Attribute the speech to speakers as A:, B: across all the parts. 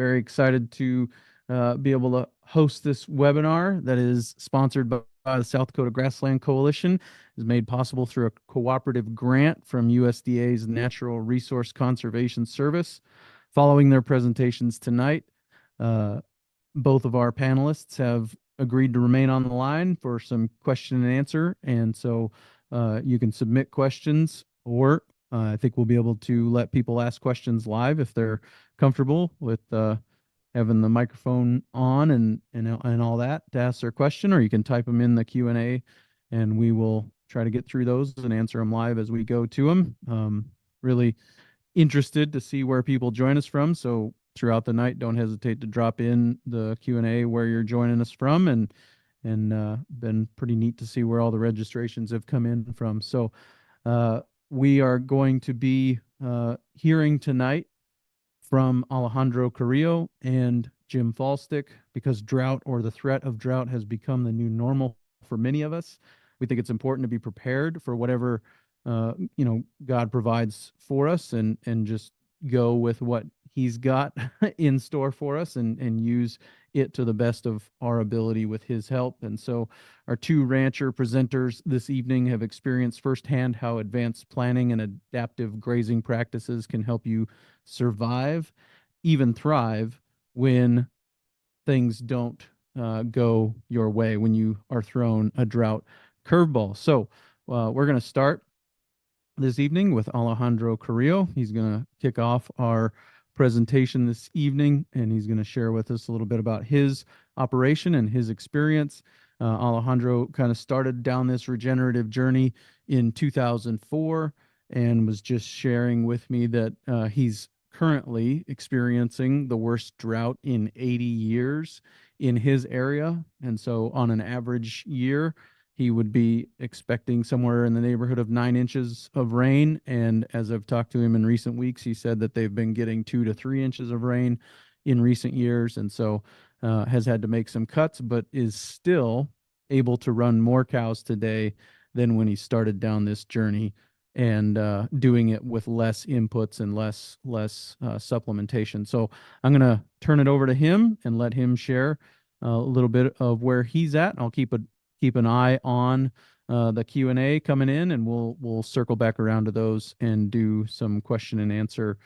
A: Very excited to be able to host this webinar that is sponsored by the South Dakota Grassland Coalition. Is made possible through a cooperative grant from USDA's Natural Resource Conservation Service. Following their presentations tonight, both of our panelists have agreed to remain on the line for some question and answer. And so you can submit questions, or I think we'll be able to let people ask questions live if they're comfortable with having the microphone on and all that to ask their question, or you can type them in the Q&A and we will try to get through those and answer them live as we go to them. Really interested to see where people join us from. So throughout the night, don't hesitate to drop in the Q&A where you're joining us from, and been pretty neat to see where all the registrations have come in from. So we are going to be hearing tonight from Alejandro Carrillo and Jim Faulstich, because drought, or the threat of drought, has become the new normal for many of us. We think it's important to be prepared for whatever God provides for us, and just go with what he's got in store for us, and use it to the best of our ability with his help. And so our two rancher presenters this evening have experienced firsthand how advanced planning and adaptive grazing practices can help you survive, even thrive, when things don't go your way, when you are thrown a drought curveball. So we're going to start this evening with Alejandro Carrillo. He's going to kick off our presentation this evening, and he's going to share with us a little bit about his operation and his experience. Alejandro kind of started down this regenerative journey in 2004 and was just sharing with me that he's currently experiencing the worst drought in 80 years in his area. And so on an average year, he would be expecting somewhere in the neighborhood of 9 inches of rain. And as I've talked to him in recent weeks, he said that they've been getting 2 to 3 inches of rain in recent years. And so has had to make some cuts, but is still able to run more cows today than when he started down this journey, and doing it with less inputs and less supplementation. So I'm going to turn it over to him and let him share a little bit of where he's at. I'll keep an eye on the Q&A coming in, and we'll circle back around to those and do some question and answer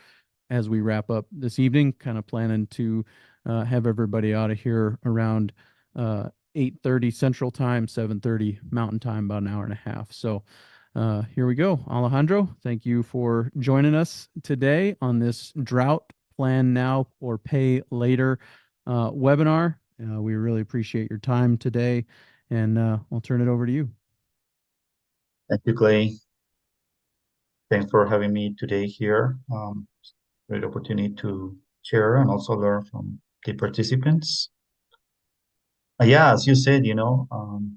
A: as we wrap up this evening. Kind of planning to have everybody out of here around 8:30 Central Time, 7:30 Mountain Time, about an hour and a half. So here we go. Alejandro, thank you for joining us today on this Drought Plan Now or Pay Later webinar. We really appreciate your time today, and I'll turn it over to you.
B: Thank you, Clay. Thanks for having me today here. Great opportunity to share and also learn from the participants. Yeah, as you said,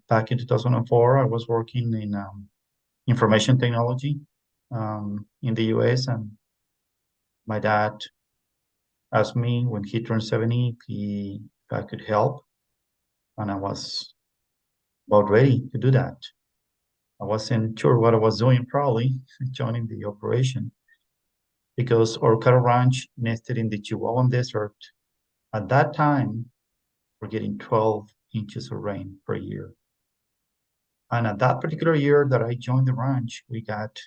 B: back in 2004, I was working in information technology in the US, and my dad asked me when he turned 70 if I could help, and I was about ready to do that. I wasn't sure what I was doing, probably joining the operation, because our cattle ranch nested in the Chihuahuan Desert. At that time, we're getting 12 inches of rain per year. And at that particular year that I joined the ranch, we got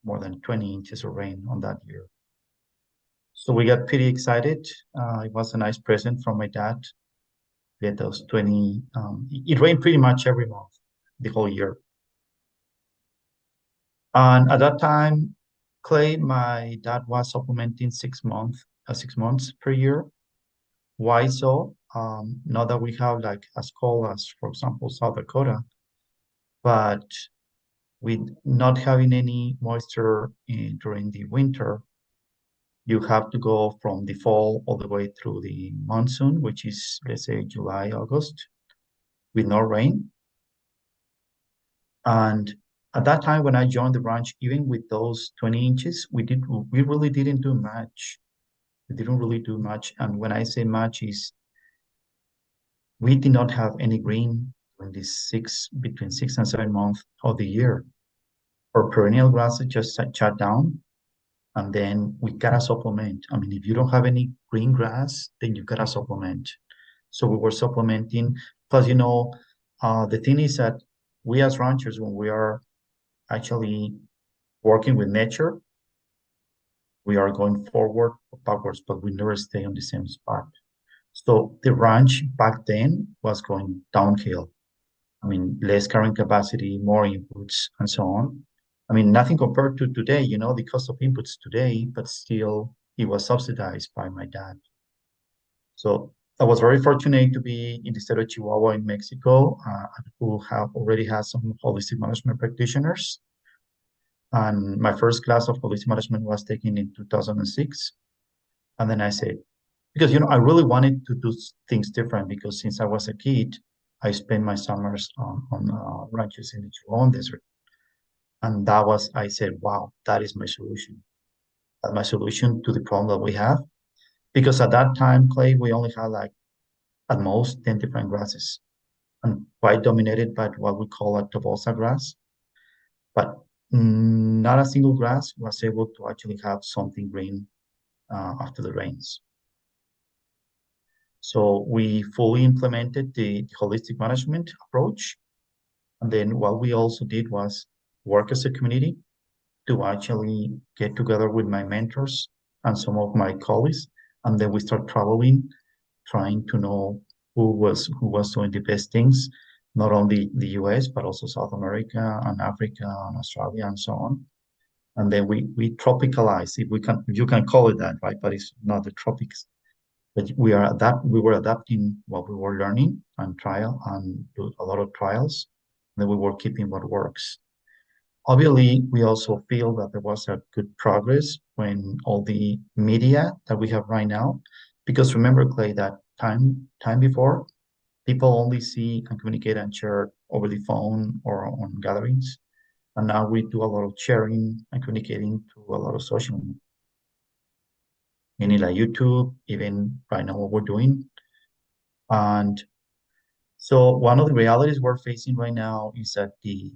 B: more than 20 inches of rain on that year. So we got pretty excited. It was a nice present from my dad. We had those 20, it rained pretty much every month, the whole year. And at that time, Clay, my dad was supplementing 6 months per year. Why so? Not that we have like as cold as, for example, South Dakota, but with not having any moisture during the winter, you have to go from the fall all the way through the monsoon, which is, let's say, July, August, with no rain. And at that time, when I joined the ranch, even with those 20 inches, we really didn't do much. We didn't really do much. And when I say much, is we did not have any green during between 6 and 7 months of the year. Our perennial grasses just shut down, And then we gotta supplement. I mean, if you don't have any green grass, then you gotta supplement. So we were supplementing. Plus, the thing is that we as ranchers, when we are actually working with nature, we are going forward or backwards, but we never stay on the same spot. So the ranch back then was going downhill. I mean, less carrying capacity, more inputs, and so on. I mean, nothing compared to today, the cost of inputs today, but still it was subsidized by my dad. So I was very fortunate to be in the state of Chihuahua in Mexico, who have already had some holistic management practitioners. And my first class of holistic management was taken in 2006. And then I said, because, I really wanted to do things different because since I was a kid, I spent my summers on ranches in the Chihuahuan Desert. And I said, wow, that is my solution. That's my solution to the problem that we have. Because at that time, Clay, we only had like at most 10 different grasses and quite dominated by what we call a tobosa grass. But not a single grass was able to actually have something green after the rains. So we fully implemented the holistic management approach. And then what we also did was work as a community to actually get together with my mentors and some of my colleagues. And then we start traveling, trying to know who was doing the best things, not only the US, but also South America and Africa and Australia and so on. And then we tropicalize, if you can call it that, right? But it's not the tropics. But we were adapting what we were learning and trial and do a lot of trials. And then we were keeping what works. Obviously, we also feel that there was a good progress when all the media that we have right now, because remember, Clay, that time before, people only see and communicate and share over the phone or on gatherings. And now we do a lot of sharing and communicating through a lot of social media, meaning like YouTube, even right now what we're doing. And so one of the realities we're facing right now is that the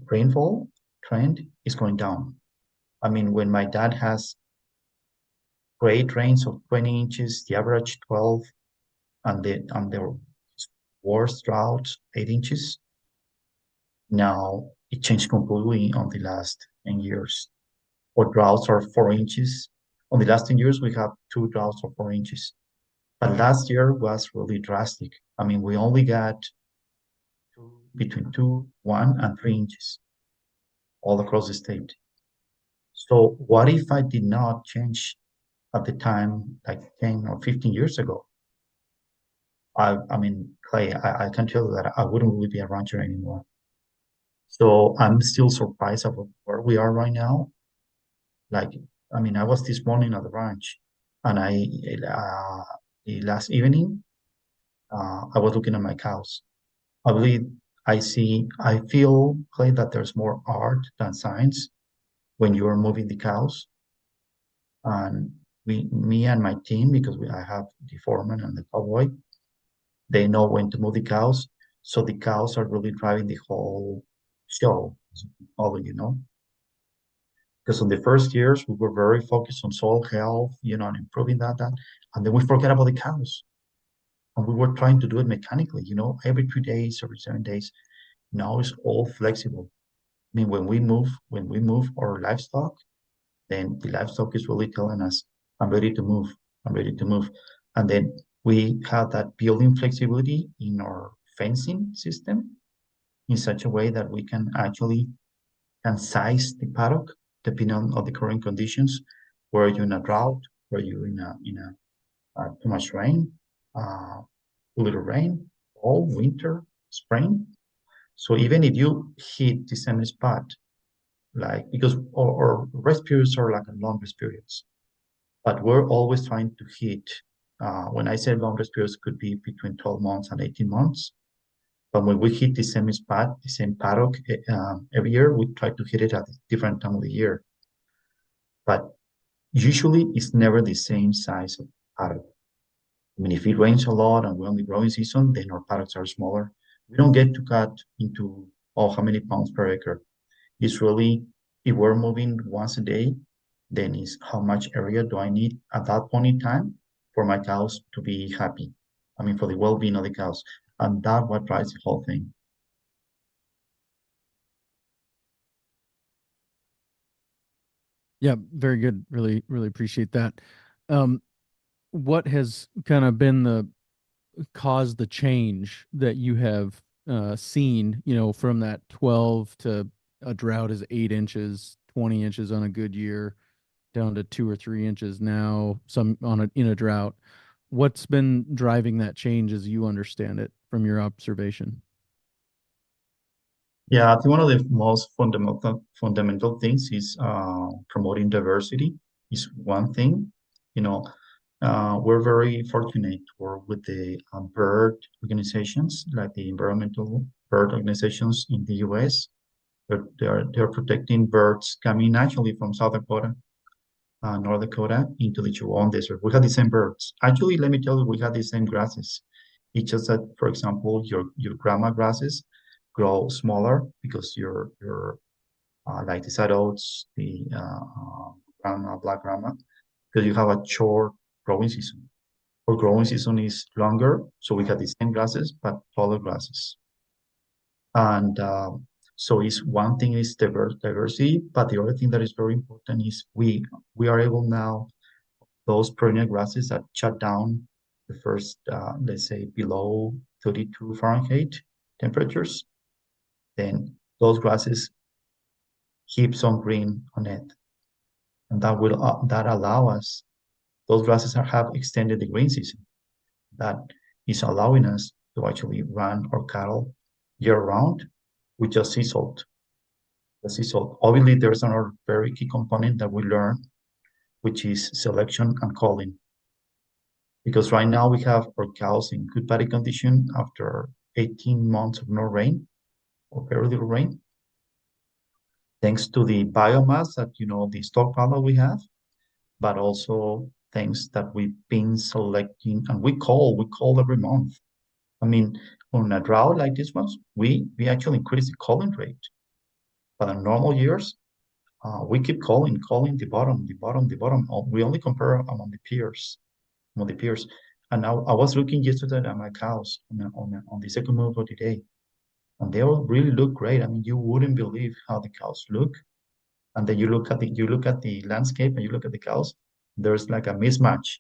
B: rainfall trend is going down. I mean, when my dad has great rains of 20 inches, the average 12, and the worst drought 8 inches, now it changed completely on the last 10 years. Or droughts are 4 inches. On the last 10 years, we have 2 droughts of 4 inches. But last year was really drastic. I mean, we only got between 2, 1, and 3 inches all across the state. So what if I did not change at the time, like 10 or 15 years ago? I mean, Clay, I can tell you that I wouldn't really be a rancher anymore. So I'm still surprised about where we are right now. Like, I mean, I was this morning at the ranch, and the last evening, I was looking at my cows. I believe I feel, Clay, that there's more art than science when you're moving the cows. And me and my team, because I have the foreman and the cowboy, they know when to move the cows. So the cows are really driving the whole show, all. Because in the first years, we were very focused on soil health, and improving that. And then we forget about the cows. And we were trying to do it mechanically, every 3 days, every 7 days. Now it's all flexible. I mean, when we move our livestock, then the livestock is really telling us, I'm ready to move. I'm ready to move. And then we have that building flexibility in our fencing system in such a way that we can actually size the paddock depending on the current conditions. Were you in a drought? Were you in a too much rain? Little rain, fall, winter, spring. So even if you hit the same spot, like because our rest periods are like long rest periods, but we're always trying to hit. When I say long rest periods, could be between 12 months and 18 months. But when we hit the same spot, the same paddock every year, we try to hit it at a different time of the year. But usually, it's never the same size of paddock. I mean, if it rains a lot and we're on the growing season, then our paddocks are smaller. We don't get to cut into, how many pounds per acre. It's really, if we're moving once a day, Then is how much area do I need at that point in time for my cows to be happy? I mean, for the well-being of the cows. And that what drives the whole thing.
A: Yeah, very good. Really, really appreciate that. Um, what has kind of been the caused the change that you have seen, from that 12 to a drought is 8 inches, 20 inches on a good year, down to 2 or 3 inches now, some in a drought. What's been driving that change as you understand it from your observation?
B: Yeah, I think one of the most fundamental things is promoting diversity is one thing. You know, we're very fortunate to work with the bird organizations, like the environmental bird organizations in the US. They're protecting birds coming actually from South Dakota, North Dakota into the Chihuahuan Desert. We had the same birds. Actually, let me tell you, we had the same grasses. It's just that, for example, your grandma grasses grow smaller because your like the sad oats, the grandma, black grandma, because you have a short growing season. Our growing season is longer, so we have the same grasses but taller grasses. And so is one thing is diversity, but the other thing that is very important is we are able now those perennial grasses that shut down the first let's say below 32 Fahrenheit temperatures, then those grasses keep some green on it, and that allow us those grasses have extended the green season. That is allowing us to actually run our cattle year round with just sea salt. The sea salt. Obviously, there's another very key component that we learn, which is selection and culling. Because right now we have our cows in good paddy condition after 18 months of no rain or very little rain, thanks to the biomass that the stockpile that we have, but also things that we've been selecting and we call every month. I mean, on a drought like this one, we actually increase the culling rate. But in normal years, we keep calling the bottom, the bottom, the bottom. We only compare among the peers. And I was looking yesterday at my cows on the second move of the day, and they all really look great. I mean, you wouldn't believe how the cows look. And then you look at the landscape and you look at the cows. There's like a mismatch,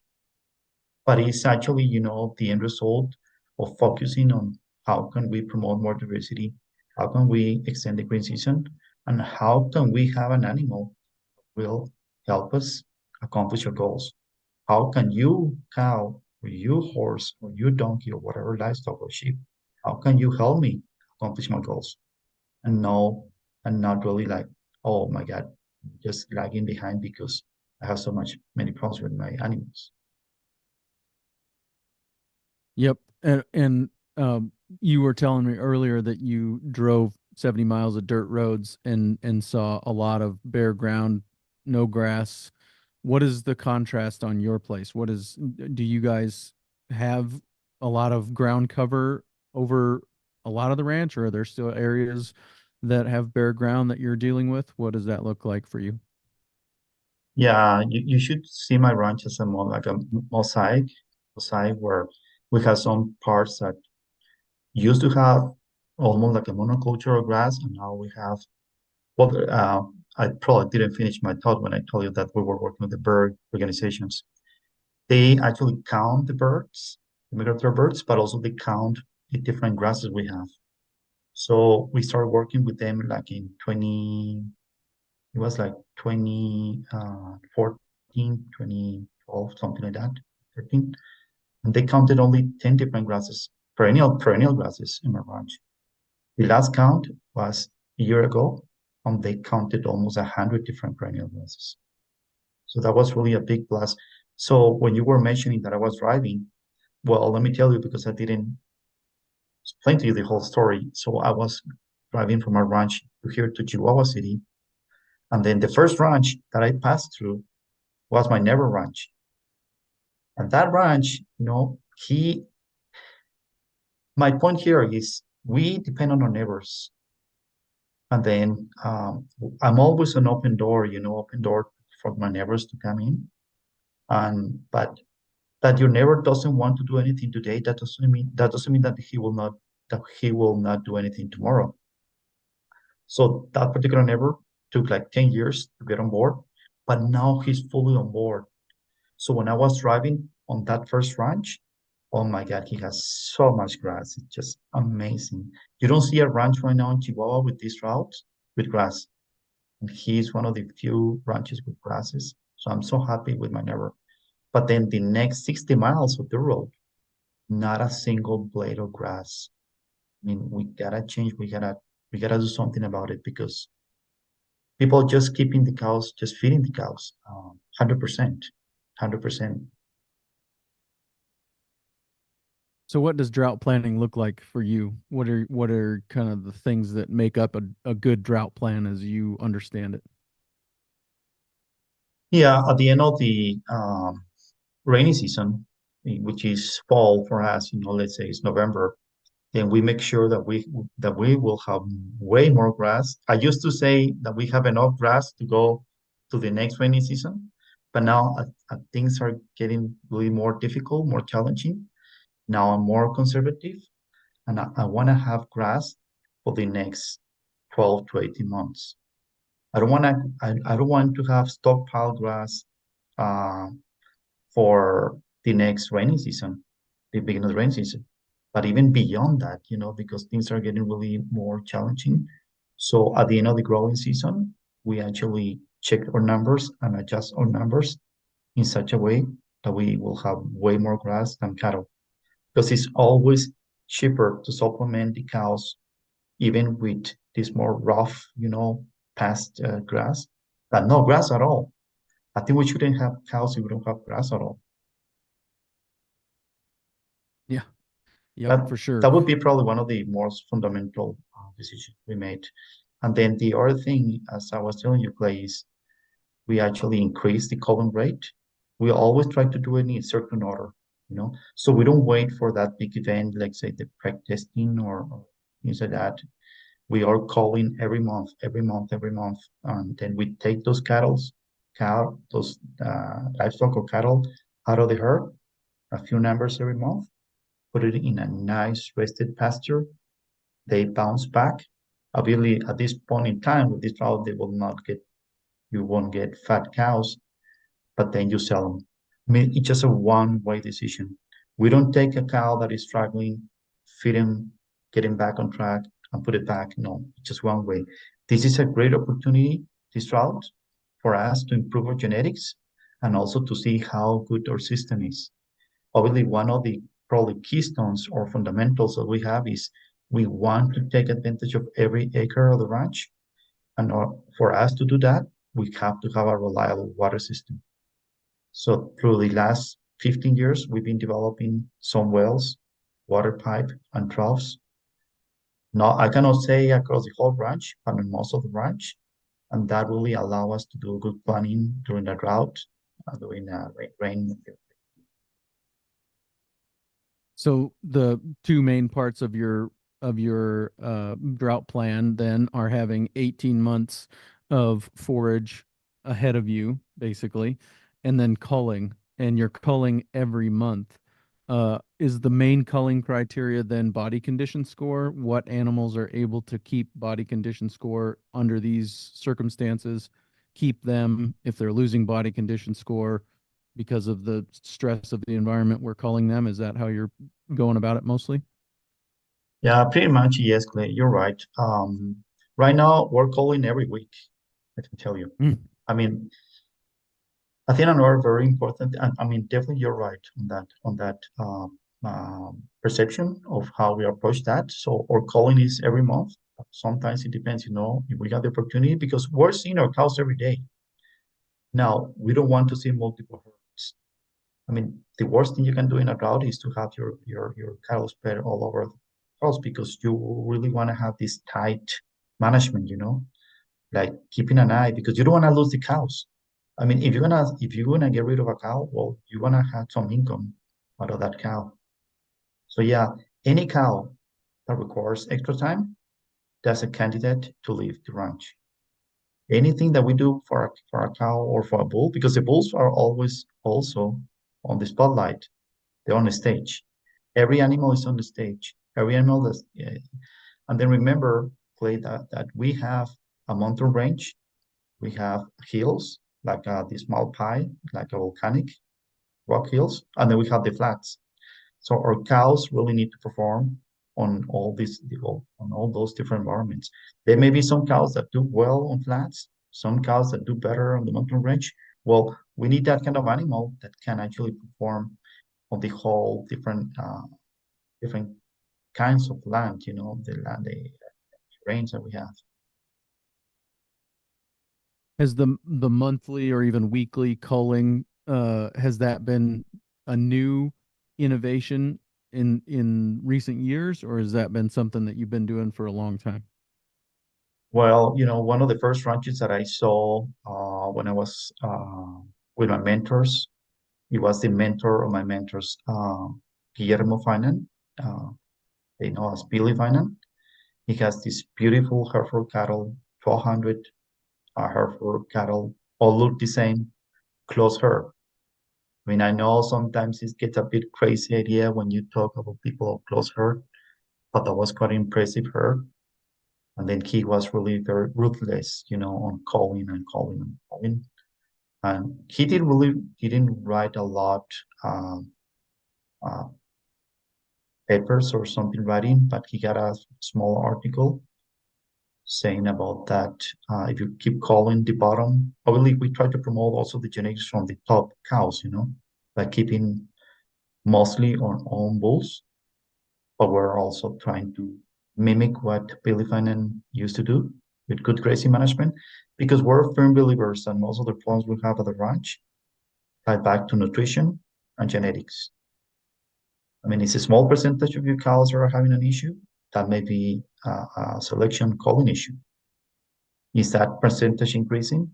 B: but it's actually the end result of focusing on how can we promote more diversity, how can we extend the green season, and how can we have an animal will help us accomplish our goals. How can you cow or you horse or you donkey or whatever livestock or sheep, how can you help me accomplish my goals? And no, and not really like, oh my God, just lagging behind because I have so many problems with my animals.
A: Yep. And you were telling me earlier that you drove 70 miles of dirt roads and saw a lot of bare ground, no grass. What is the contrast on your place? Do you guys have a lot of ground cover over a lot of the ranch, or are there still areas that have bare ground that you're dealing with? What does that look like for you?
B: Yeah, you should see my ranch as a more like a mosaic where we have some parts that used to have almost like a monocultural grass, and now we have well, I probably didn't finish my thought when I told you that we were working with the bird organizations. They actually count the birds, the migratory birds, but also they count the different grasses we have. So we started working with them like in 20, it was like 2014, 2012, something like that, 13. And they counted only 10 different grasses, perennial grasses in my ranch. The last count was a year ago, and they counted almost 100 different perennial grasses. So that was really a big plus. So when you were mentioning that I was driving, well, let me tell you because I didn't explain to you the whole story. So I was driving from a ranch to here to Chihuahua City, and then the first ranch that I passed through was my neighbor ranch. And that ranch, my point here is we depend on our neighbors. And then I'm always an open door for my neighbors to come in. And but that your neighbor doesn't want to do anything today, that doesn't mean that he will not do anything tomorrow. So that particular neighbor took like 10 years to get on board, but now he's fully on board. So when I was driving on that first ranch, oh my God, he has so much grass. It's just amazing. You don't see a ranch right now in Chihuahua with these routes with grass. And he's one of the few ranches with grasses. So I'm so happy with my neighbor. But then the next 60 miles of the road, not a single blade of grass. I mean, we gotta change. We gotta do something about it because people just keeping the cows, just feeding the cows, 100%, 100%.
A: So what does drought planning look like for you? What are kind of the things that make up a good drought plan as you understand it?
B: Yeah, at the end of the rainy season, which is fall for us, let's say it's November, then we make sure that we will have way more grass. I used to say that we have enough grass to go to the next rainy season, but now things are getting really more difficult, more challenging. Now I'm more conservative, and I want to have grass for the next 12 to 18 months. I don't want to have stockpile grass uh, for the next rainy season, the beginning of the rainy season. But even beyond that, because things are getting really more challenging. So at the end of the growing season, we actually check our numbers and adjust our numbers in such a way that we will have way more grass than cattle. Because it's always cheaper to supplement the cows, even with this more rough, past grass, than no grass at all. I think we shouldn't have cows if we don't have grass at all.
A: Yeah. Yep,
B: That
A: for sure.
B: that would be probably one of the most fundamental decisions we made. And then the other thing, as I was telling you, Clay, is we actually increase the culling rate. We always try to do it in a certain order. So we don't wait for that big event, like say the preg testing or things like that. We are calling every month, every month, every month, and then we take those those livestock or cattle out of the herd, a few numbers every month, put it in a nice rested pasture. They bounce back. Obviously, at this point in time with this drought, you won't get fat cows, but then you sell them. I mean, it's just a one-way decision. We don't take a cow that is struggling, feed him, get him back on track, and put it back. No, it's just one way. This is a great opportunity, this drought, for us to improve our genetics and also to see how good our system is. Obviously, one of the probably keystones or fundamentals that we have is we want to take advantage of every acre of the ranch. And for us to do that, we have to have a reliable water system. So through the last 15 years, we've been developing some wells, water pipe, and troughs. Now, I cannot say across the whole ranch, but in most of the ranch, and that really allow us to do good planning during the drought, during rain.
A: So the two main parts of your drought plan then are having 18 months of forage ahead of you, basically, and then culling, and you're culling every month. Is the main culling criteria then body condition score? What animals are able to keep body condition score under these circumstances? Keep them if they're losing body condition score because of the stress of the environment we're culling them. Is that how you're going about it mostly?
B: Yeah, pretty much, yes, Clay, you're right. Right now, we're calling every week, I can tell you.
A: Mm.
B: I mean, I think another very important, and I mean, definitely you're right on that perception of how we approach that. So our calling is every month. Sometimes it depends, if we got the opportunity because we're seeing our cows every day. Now, we don't want to see multiple herds. I mean, the worst thing you can do in a drought is to have your cattle spread all over the house because you really want to have this tight management, like keeping an eye because you don't want to lose the cows. I mean, if you're gonna get rid of a cow, well, you wanna have some income out of that cow. So yeah, any cow that requires extra time, that's a candidate to leave the ranch. anything that we do for a cow or for a bull, because the bulls are always also on the spotlight. They're on the stage. Every animal is on the stage. Every animal that's, and then remember, Clay, that we have a mountain range, we have hills like the small pie, like a volcanic rock hills, and then we have the flats. So our cows really need to perform on on all those different environments. There may be some cows that do well on flats, some cows that do better on the mountain range. Well, we need that kind of animal that can actually perform on the whole different kinds of land, the land, the range that we have.
A: Has the monthly or even weekly culling, has that been a new innovation in recent years, or has that been something that you've been doing for a long time?
B: Well, one of the first ranches that I saw when I was with my mentors, he was the mentor of my mentors, Guillermo Finan. Uh, they know as Billy Finan. He has this beautiful Hereford cattle, 1,200 Hereford cattle, all look the same, close herd. I mean, I know sometimes it gets a bit crazy idea when you talk about people of close herd, but that was quite impressive herd. And then he was really very ruthless, on calling and calling and calling. And he didn't write a lot uh, papers or something writing, but he got a small article saying about that if you keep calling the bottom, I believe we try to promote also the genetics from the top cows, by keeping mostly on own bulls, but we're also trying to mimic what Billy Finan used to do with good grazing management, because we're firm believers that most of the problems we have at the ranch tie back to nutrition and genetics. I mean, it's a small percentage of your cows are having an issue. That may be a selection calling issue. Is that percentage increasing?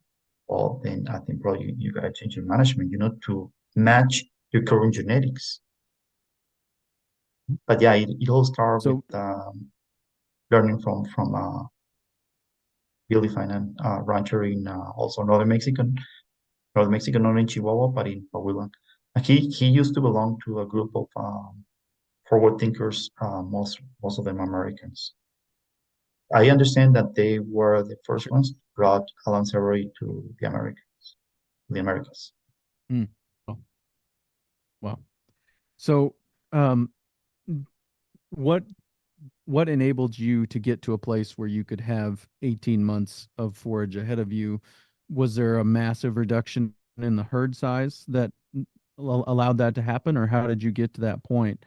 B: Well, then I think probably you got to change your management, to match your current genetics. But yeah, it all started
A: So
B: with learning from Billy Finan, rancher in also Northern Mexico, not in Chihuahua, but in Coahuila. And he used to belong to a group of forward thinkers, most of them Americans. I understand that they were the first ones to brought Alan Savory to the Americas.
A: hmm, oh, wow. So, um, what what enabled you to get to a place where you could have 18 months of forage ahead of you? Was there a massive reduction in the herd size that allowed that to happen, or how did you get to that point?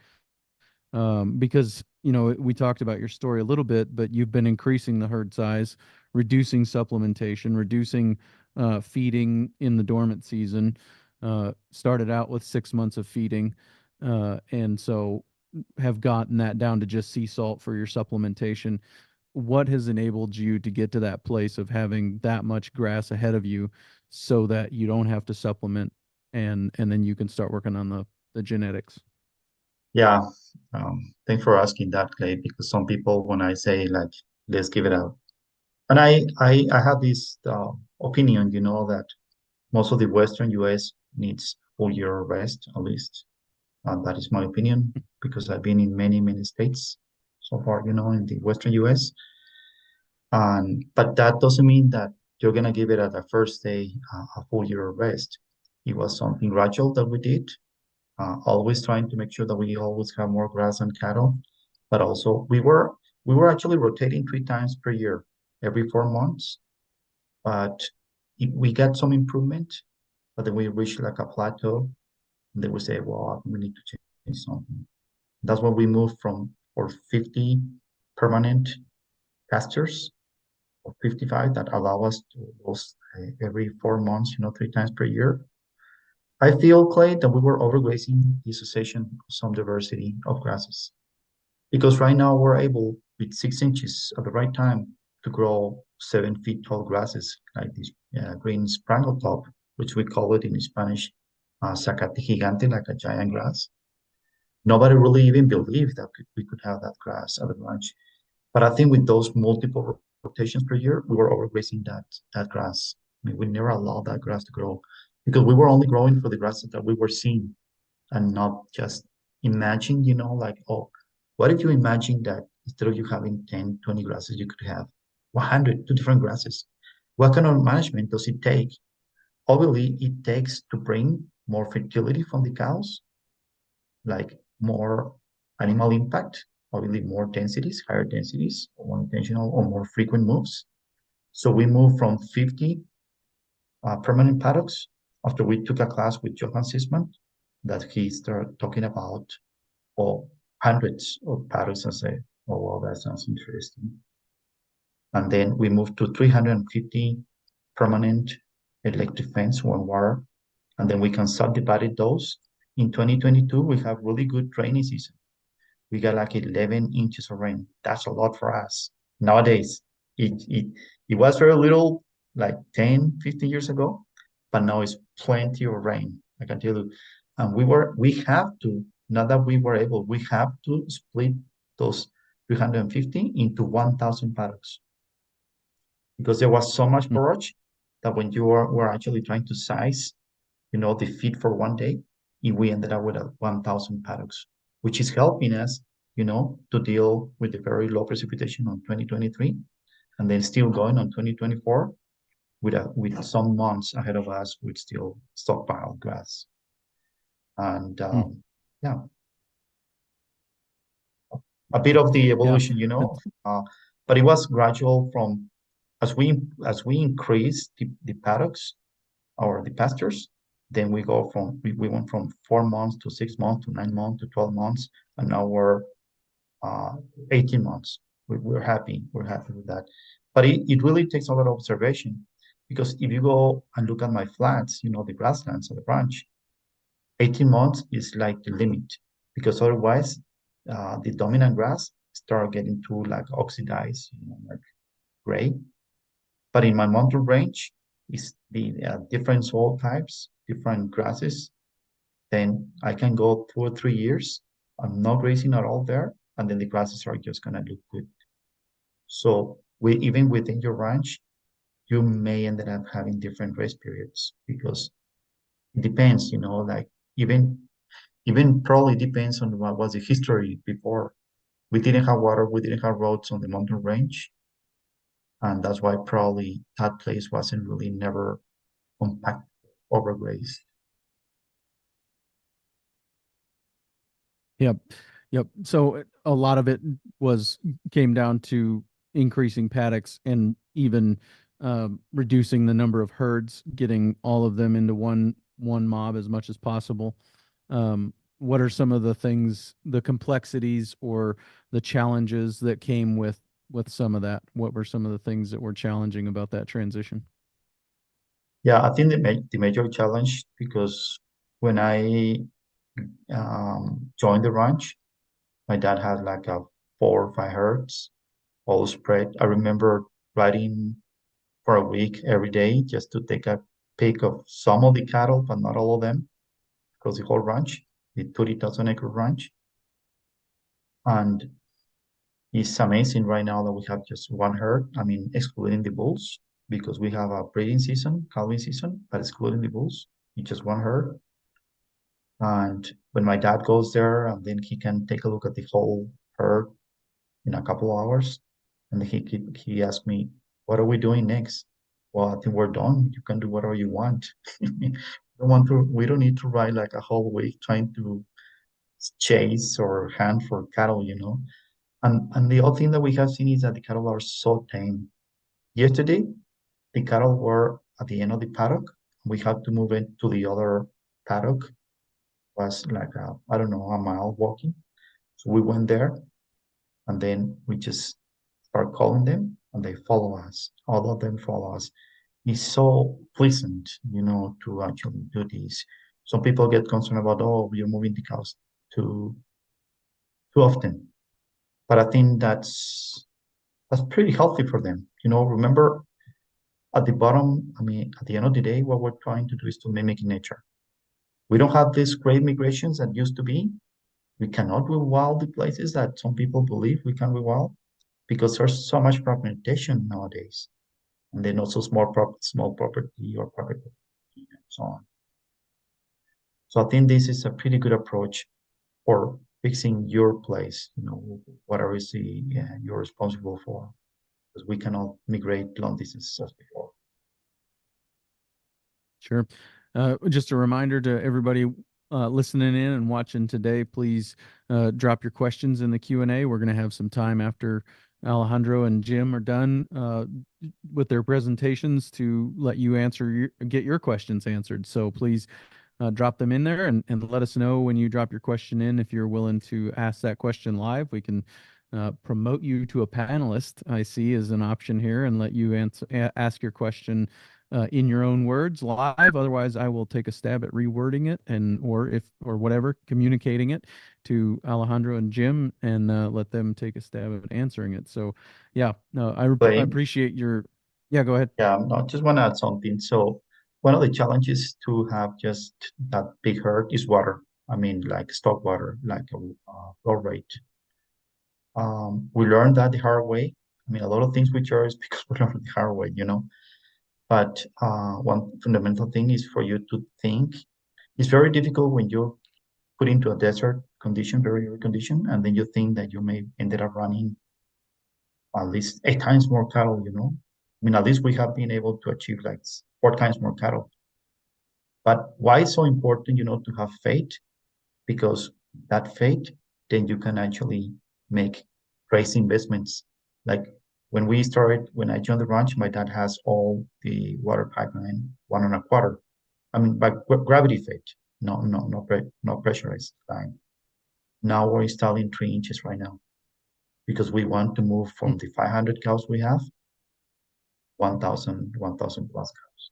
A: Because we talked about your story a little bit, but you've been increasing the herd size, reducing supplementation, reducing feeding in the dormant season. Started out with 6 months of feeding, and so have gotten that down to just sea salt for your supplementation. What has enabled you to get to that place of having that much grass ahead of you so that you don't have to supplement, and then you can start working on the genetics?
B: Yeah, thanks for asking that, Clay, because some people, when I say like, let's give it out, and I have this opinion, that most of the Western U.S. needs full year rest at least. That is my opinion because I've been in many, many states so far, in the Western U.S. And but that doesn't mean that you're gonna give it at the first day a full year of rest. It was something gradual that we did, always trying to make sure that we always have more grass and cattle, but also we were actually rotating 3 times per year, every 4 months. But we got some improvement, but then we reached like a plateau, and then we say, well, we need to change something. That's when we moved from for 50 permanent pastures or 55 that allow us to host every 4 months, 3 times per year. I feel, Clay, that we were overgrazing the cessation of some diversity of grasses. Because right now we're able, with 6 inches at the right time, to grow 7 feet tall grasses like this green sprangle top, which we call it in Spanish, zacate gigante, like a giant grass. Nobody really even believed that we could have that grass at the ranch. But I think with those multiple rotations per year, we were overgrazing that grass. I mean, we never allowed that grass to grow because we were only growing for the grasses that we were seeing and not just imagine, like, oh, what if you imagine that instead of you having 10, 20 grasses, you could have 100, two different grasses? What kind of management does it take? Obviously, it takes to bring more fertility from the cows, like more animal impact, obviously more densities, higher densities, or more intentional or more frequent moves. So we moved from 50 permanent paddocks after we took a class with Johan Sisman that he started talking about, well, hundreds of paddocks. I say, oh, well, that sounds interesting. And then we moved to 350 permanent electric fence one wire, and then we can subdivide those. In 2022, we have really good rainy season. We got like 11 inches of rain. That's a lot for us. Nowadays, it was very little like 10, 15 years ago, but now it's plenty of rain. I can tell you. And we have to, not that we were able, we have to split those 350 into 1,000 paddocks because there was so much
A: Mm.
B: forage that when were actually trying to size, the feed for one day, we ended up with 1,000 paddocks, which is helping us, to deal with the very low precipitation on 2023, and then still going on 2024 with some months ahead of us with still stockpile grass. And
A: Mm.
B: yeah, a bit of the
A: Yeah.
B: evolution, but it was gradual from as we increase the paddocks or the pastures, then we went from 4 months to 6 months to 9 months to 12 months, and now we're 18 months. We're happy. We're happy with that. But it really takes a lot of observation because if you go and look at my flats, the grasslands of the ranch, 18 months is like the limit because otherwise the dominant grass start getting too like oxidized, like gray. But in my mountain range, is the different soil types, different grasses, then I can go 2 or 3 years. I'm not grazing at all there, and then the grasses are just gonna look good. So even within your ranch, you may end up having different grace periods because it depends, like even probably depends on what was the history before. We didn't have water, we didn't have roads on the mountain range, and that's why probably that place wasn't really never compact overgrazed.
A: Yep. Yep. So a lot of it came down to increasing paddocks and even reducing the number of herds, getting all of them into one mob as much as possible. What are some of the things, the complexities or the challenges that came with some of that? What were some of the things that were challenging about that transition?
B: Yeah, I think the major challenge because when I joined the ranch, my dad had like a 4 or 5 herds all spread. I remember riding for a week every day just to take a pic of some of the cattle, but not all of them, because the whole ranch, the 30,000-acre ranch. And it's amazing right now that we have just one herd. I mean, excluding the bulls, because we have a breeding season, calving season, but excluding the bulls, it's just one herd. And when my dad goes there, and then he can take a look at the whole herd in a couple of hours, and he asked me, "What are we doing next?" Well, I think we're done. You can do whatever you want. We don't need to ride like a whole week trying to chase or hunt for cattle. And the other thing that we have seen is that the cattle are so tame. Yesterday, the cattle were at the end of the paddock. We had to move it to the other paddock. It was like I don't know, a mile walking. So we went there, and then we just start calling them, and they follow us. All of them follow us. It's so pleasant, to actually do this. Some people get concerned about, oh, you're moving the cows too too often, but I think that's pretty healthy for them. Remember at the bottom, I mean, at the end of the day, what we're trying to do is to mimic nature. We don't have these great migrations that used to be. We cannot rewild the places that some people believe we can rewild because there's so much fragmentation nowadays, and then also small property or private property and so on. So I think this is a pretty good approach for fixing your place, whatever is you're responsible for, because we cannot migrate long distances as before.
A: Sure. Just a reminder to everybody listening in and watching today, please drop your questions in the Q&A. We're going to have some time after Alejandro and Jim are done with their presentations to let you get your questions answered. So please drop them in there and let us know when you drop your question in. If you're willing to ask that question live, we can promote you to a panelist, I see, as an option here, and let you ask your question in your own words live. Otherwise, I will take a stab at rewording it or whatever, communicating it to Alejandro and Jim, and let them take a stab at answering it. So, yeah, no, I appreciate your. Yeah, go ahead.
B: Yeah, no, just want to add something. So one of the challenges to have just that big herd is water. I mean, like stock water, like a flow rate. We learned that the hard way. I mean, a lot of things we charge because we learned the hard way. But one fundamental thing is for you to think. It's very difficult when you're put into a desert condition, very arid condition, and then you think that you may ended up running at least 8 times more cattle. I mean, at least we have been able to achieve like 4 times more cattle. But why it's so important, to have faith? Because that faith, then you can actually make crazy investments. Like when I joined the ranch, my dad has all the water pipeline, 1.25. I mean, by gravity fed, no pressurized line. Now we're installing 3 inches right now because we want to move from the 500 cows we have, 1,000 plus cows.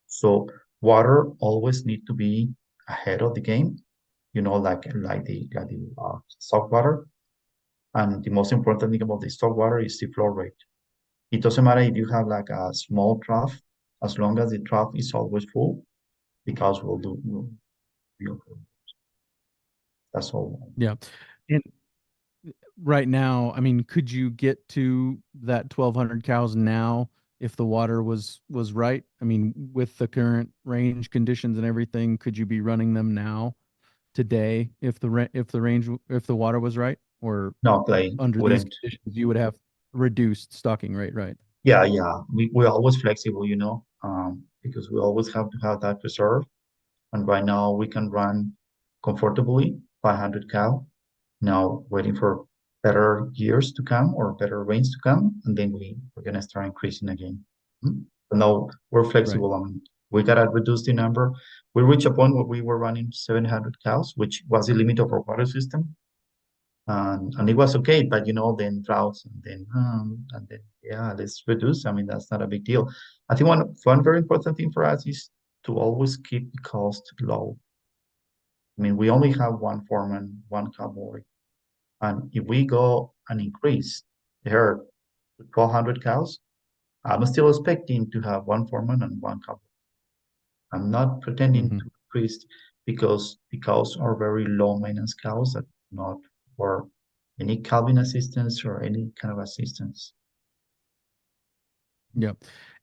B: So water always need to be ahead of the game, like the salt water. And the most important thing about the salt water is the flow rate. It doesn't matter if you have like a small trough, as long as the trough is always full, the cows will be okay. That's all.
A: Yeah. And right now, I mean, could you get to that 1,200 cows now if the water was right? I mean, with the current range conditions and everything, could you be running them now today if the water was right? Or
B: No, Clay,
A: under these
B: wouldn't.
A: conditions, you would have reduced stocking rate, right?
B: Yeah. We're always flexible, because we always have to have that reserve. And right now we can run comfortably 500 cow. Now waiting for better years to come or better rains to come, and then we're gonna start increasing again. No, we're
A: Right.
B: flexible. I mean, we gotta reduce the number. We reached a point where we were running 700 cows, which was the limit of our water system, and it was okay. But then droughts, and then yeah, let's reduce. I mean, that's not a big deal. I think one very important thing for us is to always keep the cost low. I mean, we only have one foreman, one cowboy. And if we go and increase the herd to 1,200 cows, I'm still expecting to have one foreman and one couple. I'm not pretending
A: Hmm.
B: to increase because the cows are very low maintenance cows that not for any calving assistance or any kind of assistance.
A: Yeah.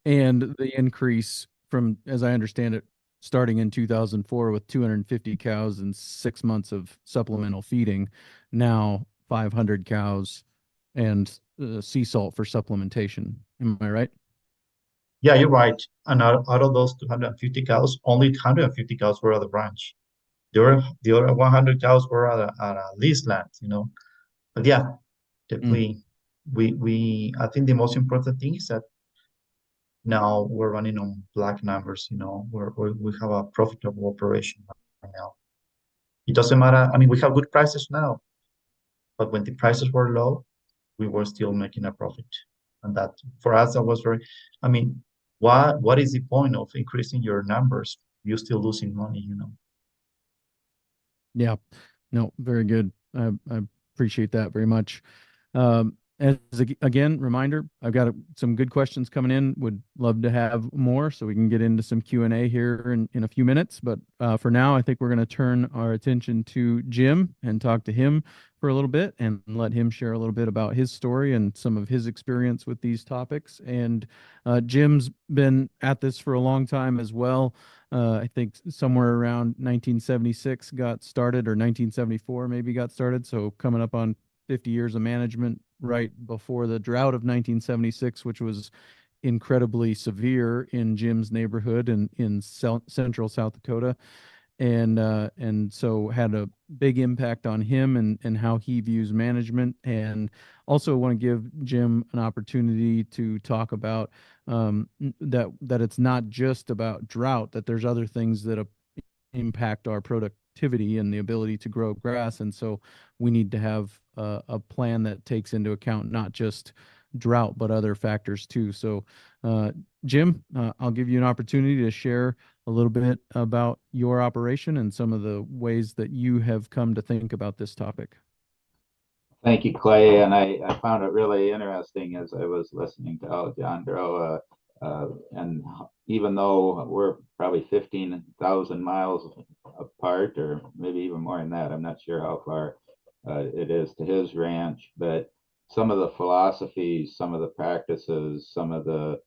A: And the increase from, as I understand it, starting in 2004 with 250 cows and 6 months of supplemental feeding, now 500 cows and sea salt for supplementation. Am I right?
B: Yeah, you're right. And out of those 250 cows, only 150 cows were at the ranch. The other 100 cows were at a lease land. But yeah,
A: Mm.
B: definitely, I think the most important thing is that now we're running on black numbers. We have a profitable operation right now. It doesn't matter. I mean, we have good prices now, but when the prices were low, we were still making a profit. And that for us, that was very, I mean, what is the point of increasing your numbers? You're still losing money.
A: Yeah. No, very good. I appreciate that very much. Again, reminder, I've got some good questions coming in. Would love to have more so we can get into some Q&A here in a few minutes. But for now, I think we're going to turn our attention to Jim and talk to him for a little bit and let him share a little bit about his story and some of his experience with these topics. And Jim's been at this for a long time as well. I think somewhere around 1976 got started, or 1974 maybe got started. So coming up on 50 years of management right before the drought of 1976, which was incredibly severe in Jim's neighborhood and in central South Dakota. And so had a big impact on him and how he views management. And also want to give Jim an opportunity to talk about that it's not just about drought, that there's other things that impact our productivity and the ability to grow grass. And so we need to have a plan that takes into account not just drought, but other factors too. So, Jim, I'll give you an opportunity to share a little bit about your operation and some of the ways that you have come to think about this topic.
C: Thank you, Clay. And I found it really interesting as I was listening to Alejandro. And even though we're probably 15,000 miles apart, or maybe even more than that, I'm not sure how far it is to his ranch, but some of the philosophies, some of the practices, some of the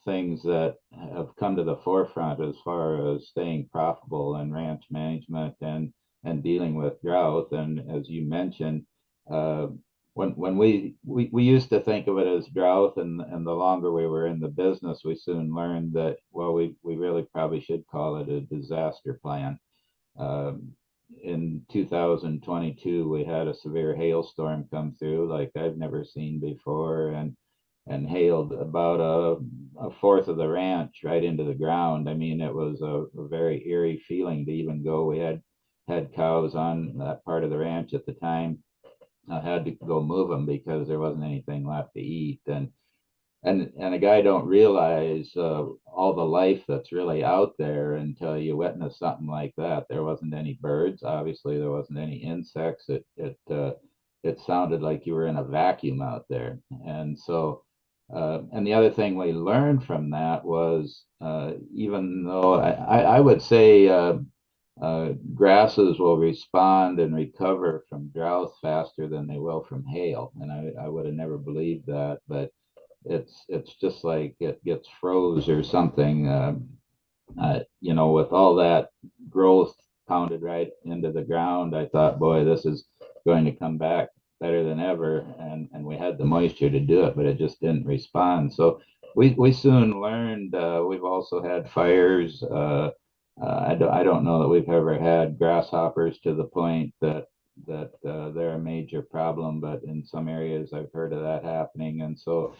C: things that have come to the forefront as far as staying profitable in ranch management and dealing with drought. And as you mentioned, uh, when we used to think of it as drought, and the longer we were in the business, we soon learned that, well, we really probably should call it a disaster plan. In 2022, we had a severe hailstorm come through like I've never seen before, and hailed about a fourth of the ranch right into the ground. I mean, it was a very eerie feeling to even go. We had cows on that part of the ranch at the time. I had to go move them because there wasn't anything left to eat. And a guy don't realize all the life that's really out there until you witness something like that. There wasn't any birds, obviously. There wasn't any insects. It sounded like you were in a vacuum out there. And so, and the other thing we learned from that was, even though I would say grasses will respond and recover from droughts faster than they will from hail. And I would have never believed that, but it's just like it gets froze or something. With all that growth pounded right into the ground, I thought, boy, this is going to come back better than ever. And we had the moisture to do it, but it just didn't respond. So we soon learned. We've also had fires. I don't know that we've ever had grasshoppers to the point that they're a major problem, but in some areas I've heard of that happening. And so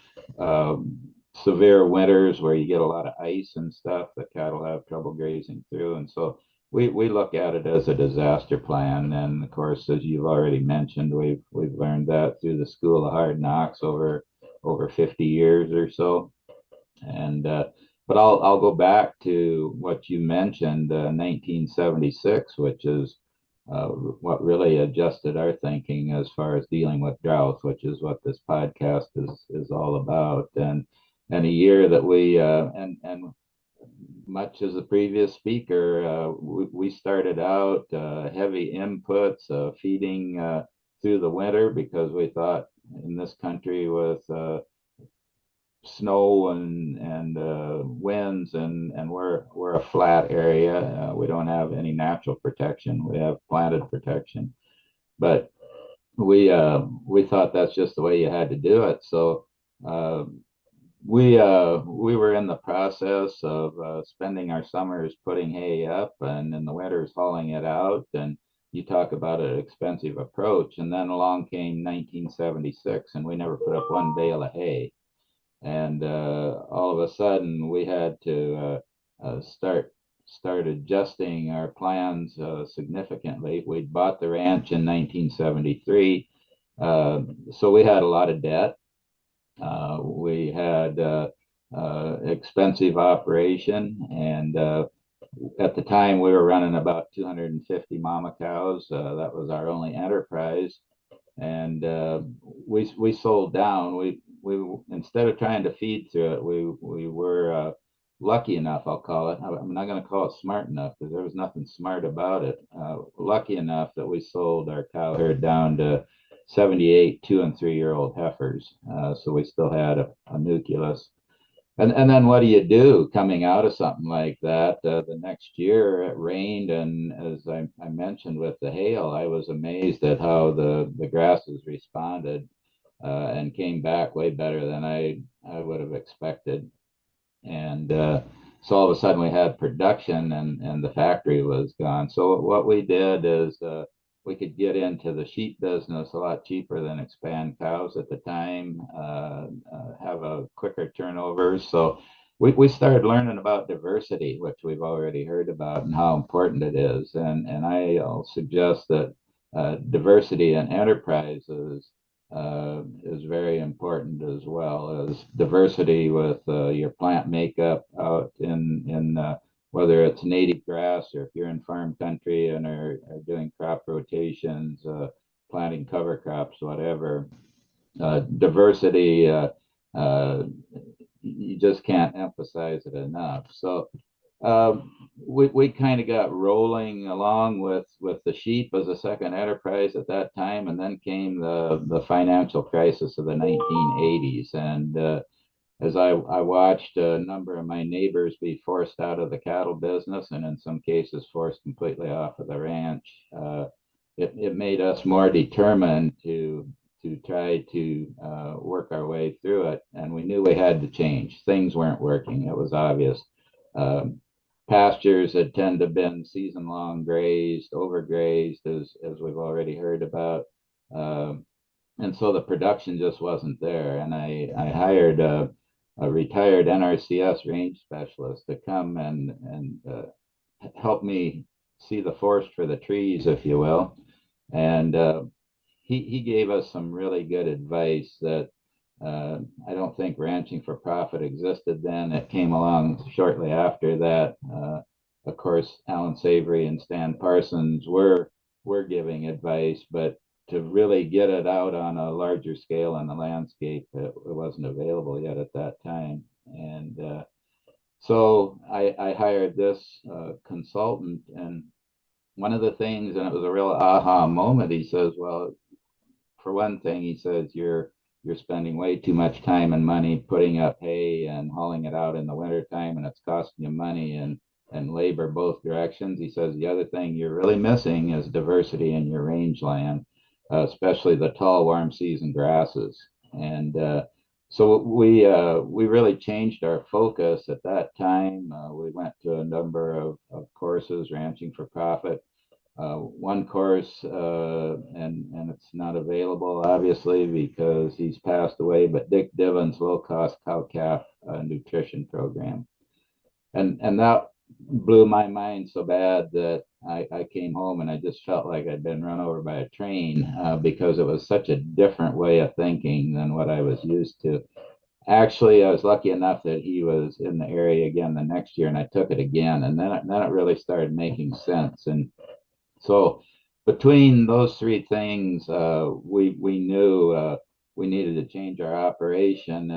C: severe winters where you get a lot of ice and stuff, the cattle have trouble grazing through. And so we look at it as a disaster plan. And of course, as you've already mentioned, we've learned that through the School of Hard Knocks over 50 years or so. And but I'll go back to what you mentioned, 1976, which is what really adjusted our thinking as far as dealing with droughts, which is what this podcast is all about. And a year that we and much as the previous speaker, we started out heavy inputs, feeding through the winter, because we thought in this country with snow and winds, and we're a flat area. We don't have any natural protection. We have planted protection, but we thought that's just the way you had to do it. So we were in the process of spending our summers putting hay up, and in the winters hauling it out. And you talk about an expensive approach. And then along came 1976, and we never put up one bale of hay. And all of a sudden we had to start adjusting our plans significantly. We'd bought the ranch in 1973, so we had a lot of debt. We had expensive operation, and at the time we were running about 250 mama cows. That was our only enterprise. and we sold down. We instead of trying to feed through it, we were lucky enough, I'll call it. I'm not going to call it smart enough because there was nothing smart about it. Lucky enough that we sold our cow herd down to 78 2- and 3-year-old heifers. So we still had a nucleus. And then what do you do coming out of something like that? The next year it rained, and as I mentioned with the hail, I was amazed at how the grasses responded and came back way better than I would have expected. And so all of a sudden we had production, and the factory was gone. So what we did is we could get into the sheep business a lot cheaper than expand cows at the time, have a quicker turnover. So we started learning about diversity, which we've already heard about, and how important it is. And I'll suggest that diversity in enterprises is very important, as well as diversity with your plant makeup out in whether it's native grass, or if you're in farm country and are doing crop rotations, planting cover crops, whatever. Diversity, you just can't emphasize it enough. So we kind of got rolling along with the sheep as a second enterprise at that time, and then came the financial crisis of the 1980s. And as I watched a number of my neighbors be forced out of the cattle business, and in some cases forced completely off of the ranch, it made us more determined to try to work our way through it. And we knew we had to change. Things weren't working. It was obvious. Pastures had tend to have been season-long grazed, overgrazed, as we've already heard about. And so the production just wasn't there. And I hired a retired NRCS range specialist to come and help me see the forest for the trees, if you will. And he gave us some really good advice that I don't think ranching for profit existed then. It came along shortly after that. Of course, Alan Savory and Stan Parsons were giving advice, but to really get it out on a larger scale in the landscape, it wasn't available yet at that time. And so I hired this consultant, and one of the things, and it was a real aha moment, he says, well, for one thing, he says, you're spending way too much time and money putting up hay and hauling it out in the wintertime, and it's costing you money and labor both directions. He says the other thing you're really missing is diversity in your rangeland, especially the tall, warm season grasses. And so we really changed our focus at that time. We went to a number of courses, ranching for profit. One course, and it's not available, obviously, because he's passed away, but Dick Divens' low-cost cow-calf nutrition program. And that blew my mind so bad that I came home and I just felt like I'd been run over by a train, because it was such a different way of thinking than what I was used to. Actually, I was lucky enough that he was in the area again the next year, and I took it again, and then it really started making sense. And so between those three things, we knew we needed to change our operation,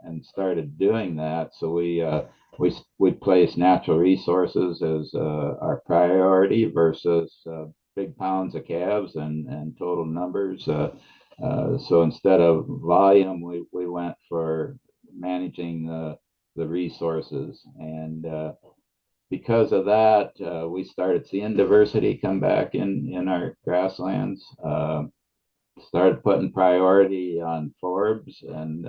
C: and started doing that. So we placed natural resources as our priority versus big pounds of calves and total numbers. So instead of volume, we went for managing the resources. And because of that, we started seeing diversity come back in our grasslands. Started putting priority on forbs and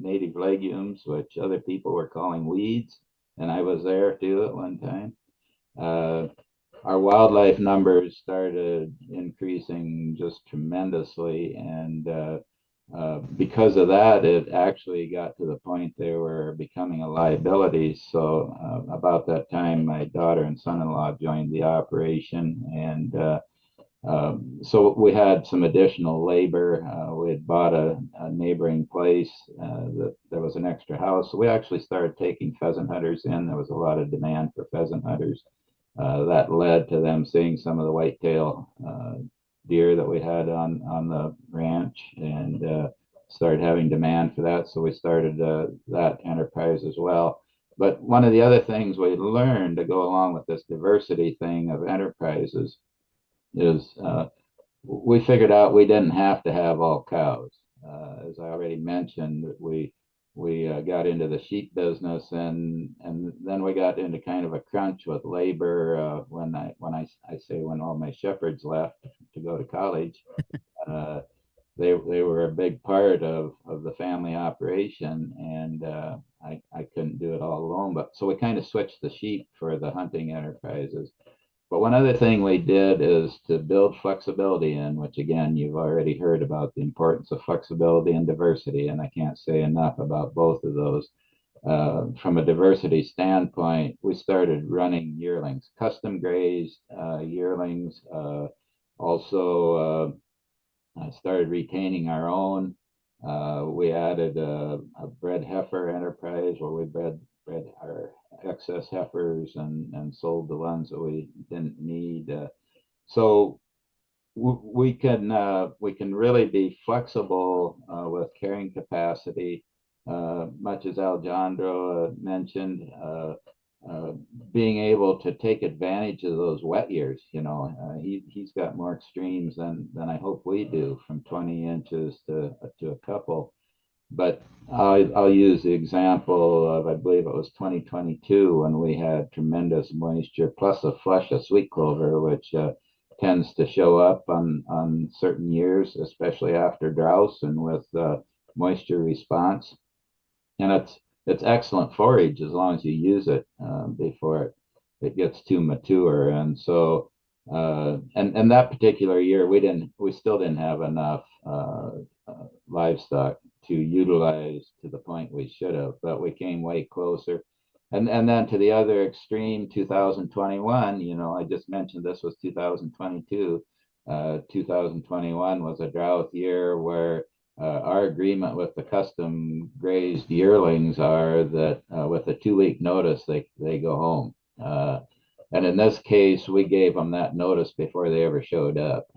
C: native legumes, which other people were calling weeds, and I was there too at one time. Our wildlife numbers started increasing just tremendously, and because of that, it actually got to the point they were becoming a liability. So about that time, my daughter and son-in-law joined the operation, and so we had some additional labor. We had bought a neighboring place that there was an extra house. So we actually started taking pheasant hunters in. There was a lot of demand for pheasant hunters. That led to them seeing some of the whitetail deer that we had on the ranch, and started having demand for that. So we started that enterprise as well. But one of the other things we learned to go along with this diversity thing of enterprises is we figured out we didn't have to have all cows. As I already mentioned, we got into the sheep business, and then we got into kind of a crunch with labor when I say when all my shepherds left to go to college. They were a big part of the family operation, and I couldn't do it all alone. But so we kind of switched the sheep for the hunting enterprises. But one other thing we did is to build flexibility in, which again, you've already heard about the importance of flexibility and diversity, and I can't say enough about both of those. From a diversity standpoint, we started running yearlings, custom grazed yearlings. Also, started retaining our own. We added a bred heifer enterprise where we bred our excess heifers and sold the ones that we didn't need. So we can really be flexible with carrying capacity, much as Alejandro mentioned. Being able to take advantage of those wet years, he's got more extremes than I hope we do, from 20 inches to a couple. But I'll use the example of, I believe it was 2022, when we had tremendous moisture plus a flush of sweet clover, which tends to show up on certain years, especially after droughts and with moisture response. And it's excellent forage as long as you use it before it gets too mature. And so and that particular year we still didn't have enough livestock to utilize to the point we should have, but we came way closer. And then to the other extreme, 2021, I just mentioned this was 2022. 2021 was a drought year where our agreement with the custom grazed yearlings are that with a 2-week notice, they go home. And in this case, we gave them that notice before they ever showed up.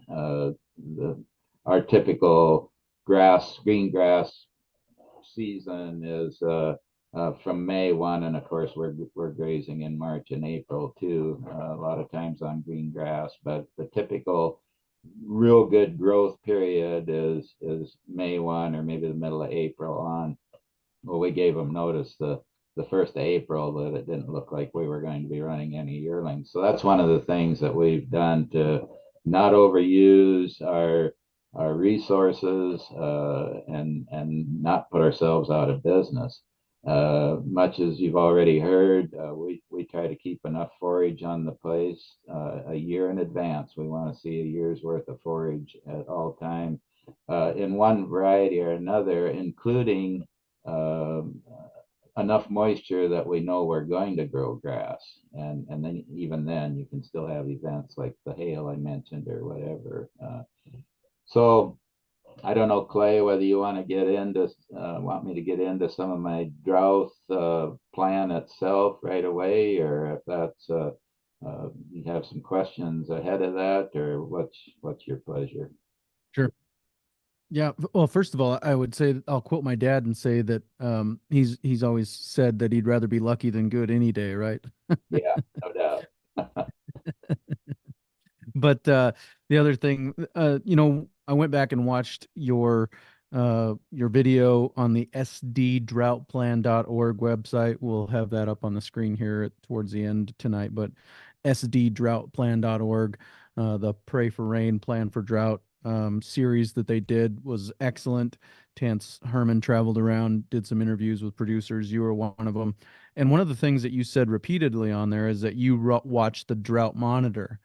C: Our typical green grass season is from May 1, and of course we're grazing in March and April too, a lot of times on green grass, but the typical real good growth period is May 1 or maybe the middle of April on. Well, we gave them notice the 1st of April that it didn't look like we were going to be running any yearlings. So that's one of the things that we've done to not overuse our resources and not put ourselves out of business. Much as you've already heard, we try to keep enough forage on the place a year in advance. We want to see a year's worth of forage at all time in one variety or another, including enough moisture that we know we're going to grow grass. And then even then you can still have events like the hail I mentioned or whatever. So I don't know, Clay, whether you want me to get into some of my drought plan itself right away, or if that's you have some questions ahead of that, or what's your pleasure?
A: Sure. Yeah. Well, first of all, I would say I'll quote my dad and say that he's always said that he'd rather be lucky than good any day, right?
C: Yeah, no doubt.
A: But the other thing, I went back and watched your video on the sddroughtplan.org website. We'll have that up on the screen here towards the end tonight, but sddroughtplan.org, the Pray for Rain, Plan for Drought series that they did was excellent. Terrence Herman traveled around, did some interviews with producers. You were one of them. And one of the things that you said repeatedly on there is that you watched the drought monitor.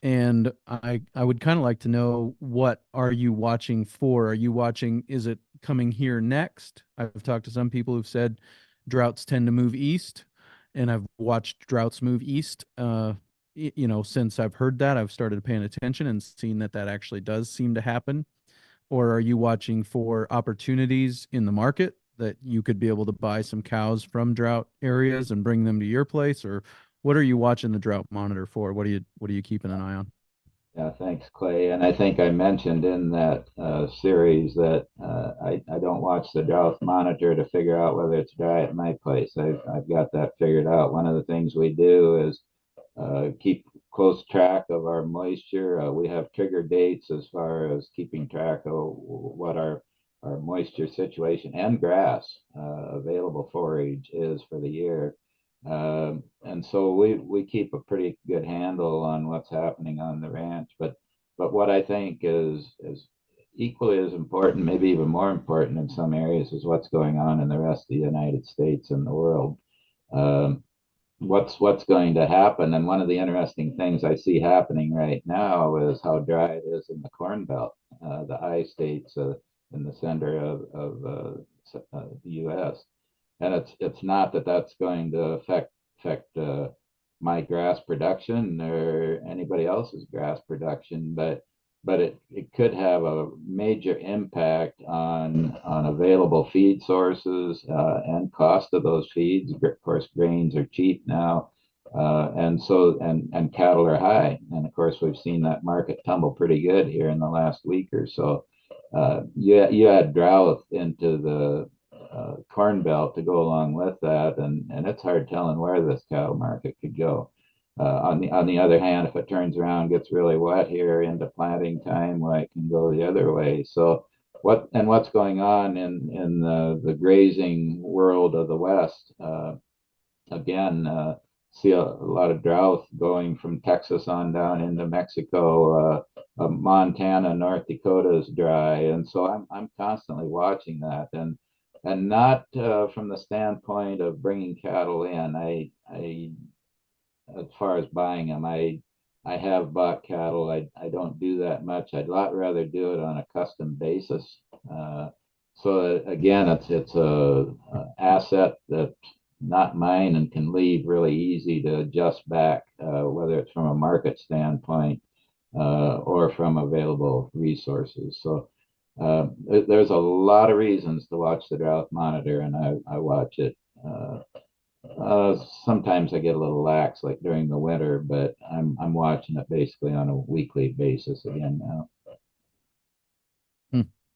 A: And I would kind of like to know, what are you watching for? Are you watching, is it coming here next? I've talked to some people who've said droughts tend to move east, and I've watched droughts move east. Since I've heard that, I've started paying attention and seen that actually does seem to happen. Or are you watching for opportunities in the market that you could be able to buy some cows from drought areas and bring them to your place? Or what are you watching the drought monitor for? What are you keeping an eye on?
C: Yeah, thanks, Clay. And I think I mentioned in that series that I don't watch the drought monitor to figure out whether it's dry at my place. I've got that figured out. One of the things we do is keep close track of our moisture. We have trigger dates as far as keeping track of what our moisture situation and grass available forage is for the year. And so we keep a pretty good handle on what's happening on the ranch. But what I think is equally as important, maybe even more important in some areas, is what's going on in the rest of the United States and the world. Um, what's going to happen? And one of the interesting things I see happening right now is how dry it is in the Corn Belt, the I states in the center of the U.S. And it's not that that's going to affect my grass production or anybody else's grass production, but it could have a major impact on available feed sources and cost of those feeds. Of course, grains are cheap now, and cattle are high. And of course, we've seen that market tumble pretty good here in the last week or so. You add drought into the corn belt to go along with that, and it's hard telling where this cattle market could go. On the other hand, if it turns around, gets really wet here into planting time, well, it can go the other way. So what's going on in the grazing world of the West? Again, see a lot of drought going from Texas on down into Mexico. Montana, North Dakota is dry, and so I'm constantly watching that, and not from the standpoint of bringing cattle in. I as far as buying them, I have bought cattle. I don't do that much. I'd a lot rather do it on a custom basis. So again, it's a asset that's not mine and can leave really easy to adjust back, whether it's from a market standpoint or from available resources. So there's a lot of reasons to watch the drought monitor, and I watch it. Sometimes I get a little lax, like during the winter, but I'm watching it basically on a weekly basis again now.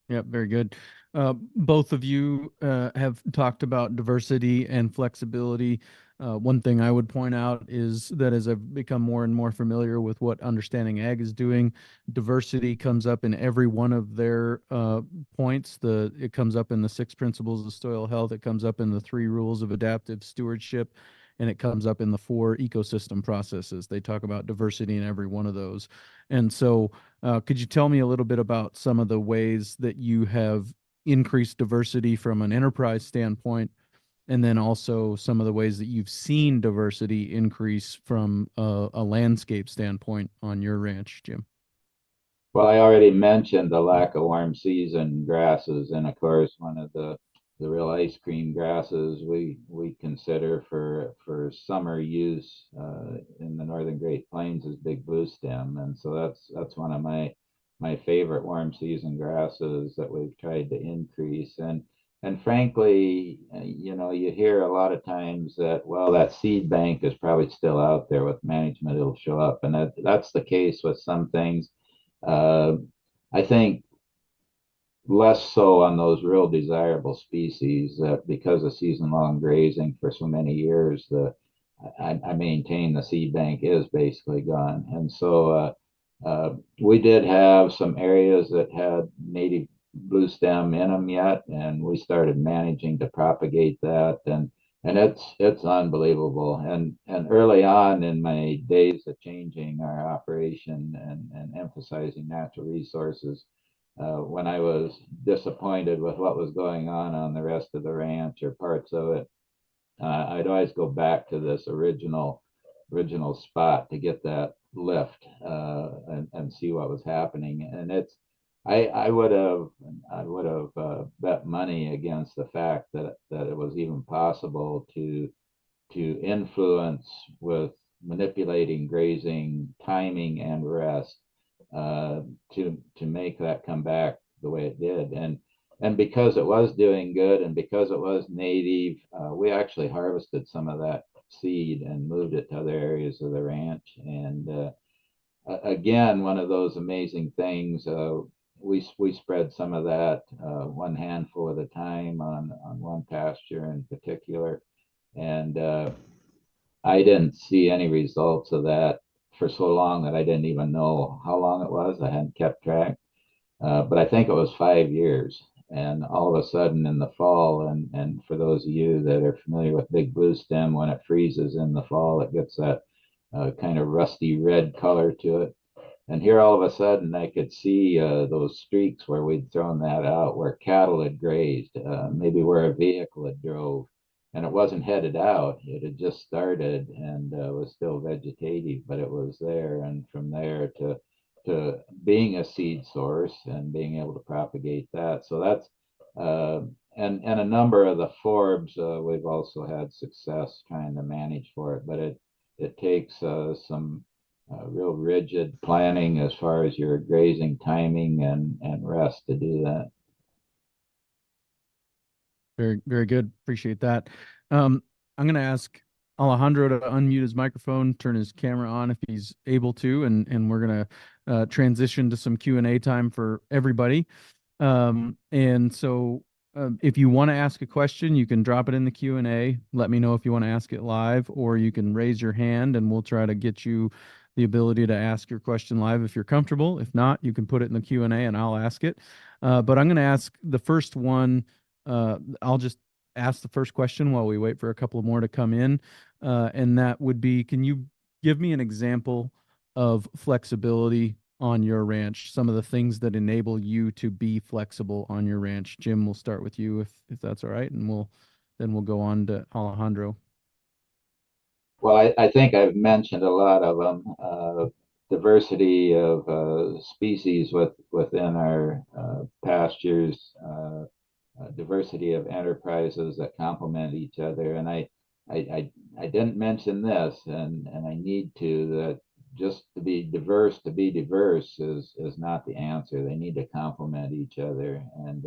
A: Yeah, very good. Both of you have talked about diversity and flexibility. One thing I would point out is that as I've become more and more familiar with what Understanding Ag is doing, diversity comes up in every one of their points. It comes up in the 6 principles of soil health. It comes up in the 3 rules of adaptive stewardship, and it comes up in the 4 ecosystem processes. They talk about diversity in every one of those. And so could you tell me a little bit about some of the ways that you have increased diversity from an enterprise standpoint, and then also some of the ways that you've seen diversity increase from a landscape standpoint on your ranch, Jim?
C: Well, I already mentioned the lack of warm season grasses, and of course, one of the real ice cream grasses we consider for summer use in the northern Great Plains is big blue stem, and so that's one of my favorite warm season grasses that we've tried to increase. And frankly, you hear a lot of times that, well, that seed bank is probably still out there with management, it'll show up, and that's the case with some things. I think less so on those real desirable species that because of season-long grazing for so many years, I maintain the seed bank is basically gone. And so we did have some areas that had native blue stem in them yet, and we started managing to propagate that, and it's unbelievable. And early on in my days of changing our operation and emphasizing natural resources, when I was disappointed with what was going on the rest of the ranch or parts of it, I'd always go back to this original spot to get that lift and see what was happening. And I would have bet money against the fact that it was even possible to influence with manipulating grazing, timing, and rest to make that come back the way it did. And because it was doing good, and because it was native, we actually harvested some of that seed and moved it to other areas of the ranch. And again, one of those amazing things. We spread some of that one handful at a time on one pasture in particular, and I didn't see any results of that for so long that I didn't even know how long it was. I hadn't kept track, but I think it was 5 years. And all of a sudden in the fall, and for those of you that are familiar with big blue stem, when it freezes in the fall, it gets that kind of rusty red color to it. And here all of a sudden I could see those streaks where we'd thrown that out, where cattle had grazed, maybe where a vehicle had drove. And it wasn't headed out. It had just started and was still vegetative, but it was there. And from there to being a seed source and being able to propagate that. So that's and a number of the forbs we've also had success trying to manage for it, but it takes some real rigid planning as far as your grazing timing and rest to do that.
A: Very, very good. Appreciate that. I'm going to ask Alejandro to unmute his microphone, turn his camera on if he's able to, and we're going to transition to some Q&A time for everybody. And so if you want to ask a question, you can drop it in the Q&A. Let me know if you want to ask it live, or you can raise your hand and we'll try to get you the ability to ask your question live if you're comfortable. If not, you can put it in the Q&A and I'll ask it. But I'm going to ask the first one. I'll just ask the first question while we wait for a couple more to come in. And that would be, can you give me an example of flexibility on your ranch, some of the things that enable you to be flexible on your ranch? Jim, we'll start with you if that's all right, and we'll go on to Alejandro.
C: Well, I think I've mentioned a lot of them. Diversity of species within our pastures, diversity of enterprises that complement each other. And I didn't mention this, and I need to, that just to be diverse is not the answer. They need to complement each other. And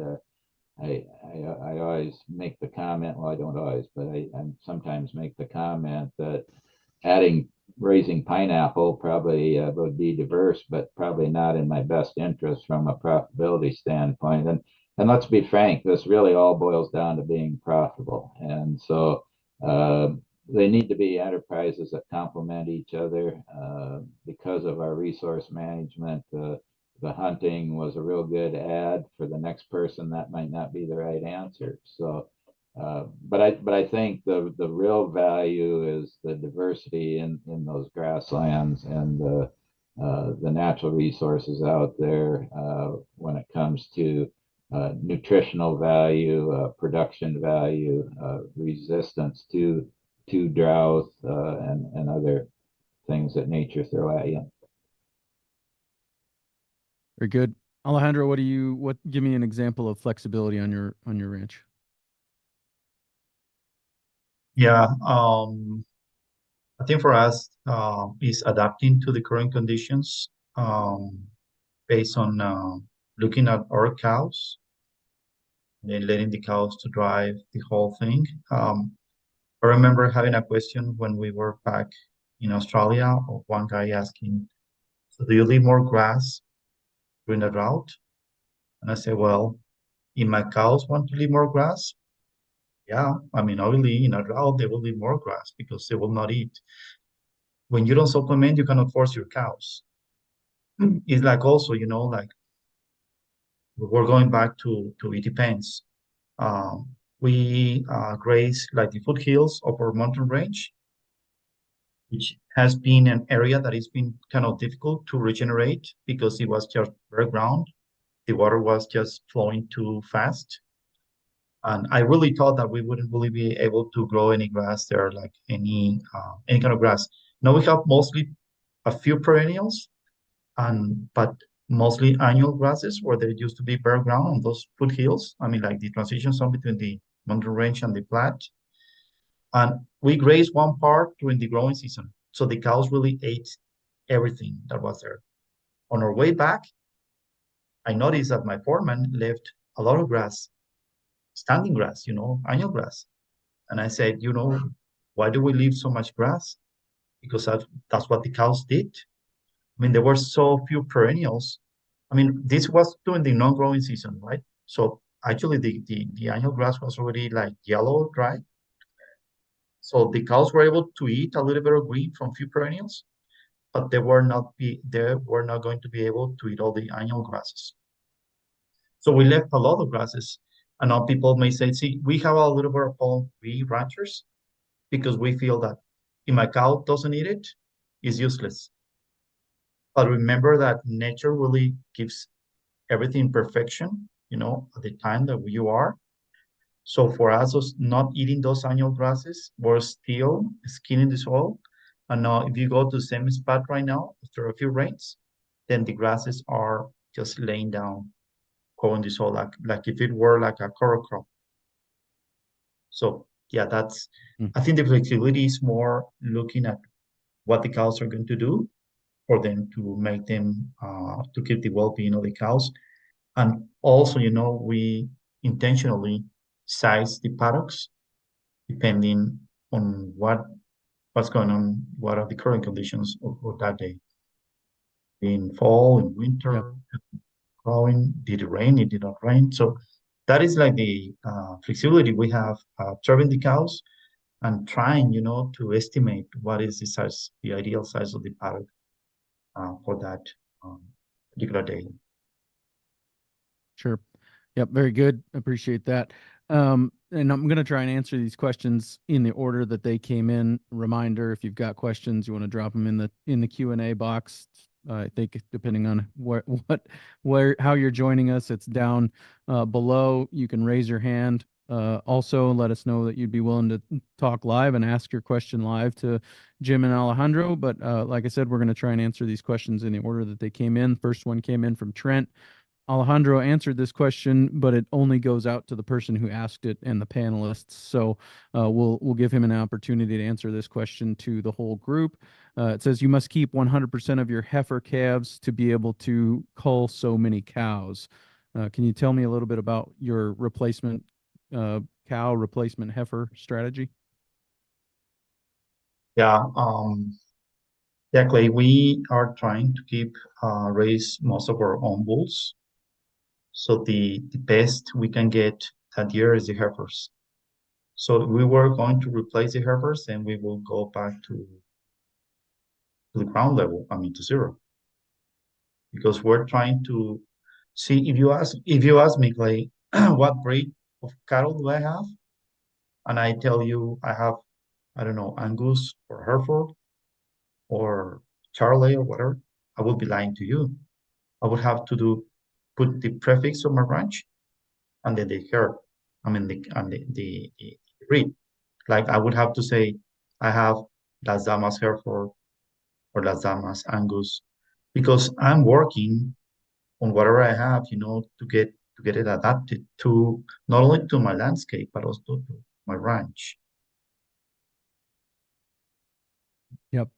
C: I always make the comment, well, I don't always, but I sometimes make the comment that raising pineapple probably would be diverse, but probably not in my best interest from a profitability standpoint. And let's be frank, this really all boils down to being profitable. And so they need to be enterprises that complement each other because of our resource management. The hunting was a real good add. For the next person, that might not be the right answer. So, but I think the real value is the diversity in those grasslands and the natural resources out there when it comes to nutritional value, production value, resistance to drought and other things that nature throw at you.
A: Very good. Alejandro, give me an example of flexibility on your ranch?
B: Yeah, I think for us is adapting to the current conditions based on looking at our cows and letting the cows to drive the whole thing. I remember having a question when we were back in Australia of one guy asking, so do you leave more grass during the drought? And I said, well, if my cows want to leave more grass, yeah, I mean, obviously in a drought, they will leave more grass because they will not eat. When you don't supplement, you cannot force your cows. It's like also, like we're going back to it depends. We graze like the foothills of our mountain range, which has been an area that has been kind of difficult to regenerate because it was just bare ground. The water was just flowing too fast. And I really thought that we wouldn't really be able to grow any grass there, like any kind of grass. Now we have mostly a few perennials, but mostly annual grasses where there used to be bare ground on those foothills. I mean, like the transition zone between the mountain range and the flat. And we grazed one part during the growing season. So the cows really ate everything that was there. On our way back, I noticed that my foreman left a lot of grass, standing grass, annual grass. And I said, why do we leave so much grass? Because that's what the cows did. I mean, there were so few perennials. I mean, this was during the non-growing season, right? So actually the annual grass was already like yellow, dry. So the cows were able to eat a little bit of green from few perennials, but they were not going to be able to eat all the annual grasses. So we left a lot of grasses. And now people may say, see, we have a little bit of problem, we ranchers, because we feel that if my cow doesn't eat it, it's useless. But remember that nature really gives everything perfection, at the time that you are. So for us, not eating those annual grasses, we're still skinning the soil. And now if you go to the same spot right now, after a few rains, then the grasses are just laying down, covering the soil, like if it were like a cover crop. So yeah,
A: Mm.
B: I think the flexibility is more looking at what the cows are going to do for them to make them, to keep the well-being of the cows. And also, we intentionally size the paddocks depending on what's going on, what are the current conditions of that day. In fall, in
A: Yep.
B: winter, growing, did it rain, it did not rain. So that is like the flexibility we have observing the cows and trying, to estimate what is the ideal size of the paddock for that um, particular day.
A: Sure. Yep. Very good. Appreciate that. And I'm going to try and answer these questions in the order that they came in. Reminder: if you've got questions, you want to drop them in the Q&A box. I think depending on how you're joining us, it's down below. You can raise your hand. Also, let us know that you'd be willing to talk live and ask your question live to Jim and Alejandro. But like I said, we're going to try and answer these questions in the order that they came in. First one came in from Trent. Alejandro answered this question, but it only goes out to the person who asked it and the panelists. So we'll give him an opportunity to answer this question to the whole group. It says you must keep 100% of your heifer calves to be able to cull so many cows. Can you tell me a little bit about your replacement cow replacement heifer strategy?
B: Yeah, Clay, we are trying to raise most of our own bulls. So the best we can get that year is the heifers. So we were going to replace the heifers and we will go back to the ground level, I mean to zero. Because we're trying to see, if you ask me, Clay, what breed of cattle do I have? And I tell you I have, I don't know, Angus or Hereford or Charolais or whatever, I would be lying to you. I would have to put the prefix of my ranch and then the herd. I mean the breed. Like I would have to say I have Las Damas Hereford or Las Damas Angus because I'm working on whatever I have, to get it adapted to not only to my landscape but also to my ranch.
A: Yep.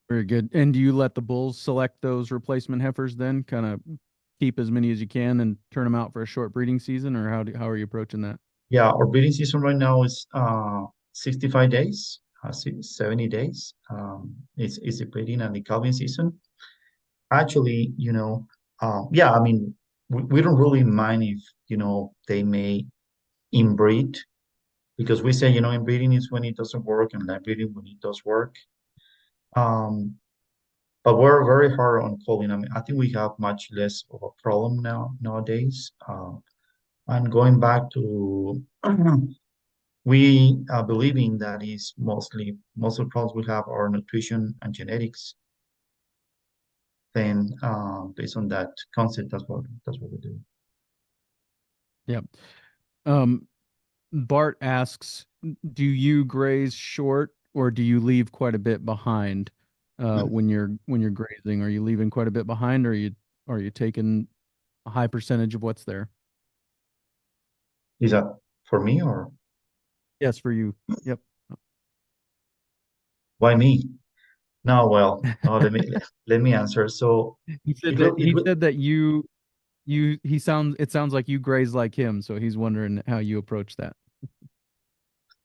A: Very good. And do you let the bulls select those replacement heifers then? Kind of keep as many as you can and turn them out for a short breeding season, or how are you approaching that?
B: Yeah, our breeding season right now is 65 days, 70 days. It's the breeding and the calving season. Actually, yeah, I mean, we don't really mind if, they may inbreed because we say, inbreeding is when it doesn't work and live breeding when it does work. But we're very hard on calling. I mean, I think we have much less of a problem nowadays. And going back to we believing that is most of the problems we have are nutrition and genetics. Then based on that concept, that's what we do.
A: Yep. Bart asks, do you graze short or do you leave quite a bit behind when you're grazing? Are you leaving quite a bit behind, or are you taking a high percentage of what's there?
B: Is that for me or
A: Yes, for you. Yep.
B: why me? No, well, no, let me answer. So
A: He said
B: it
A: that
B: will it
A: he
B: will
A: said that it sounds like you graze like him, so he's wondering how you approach that.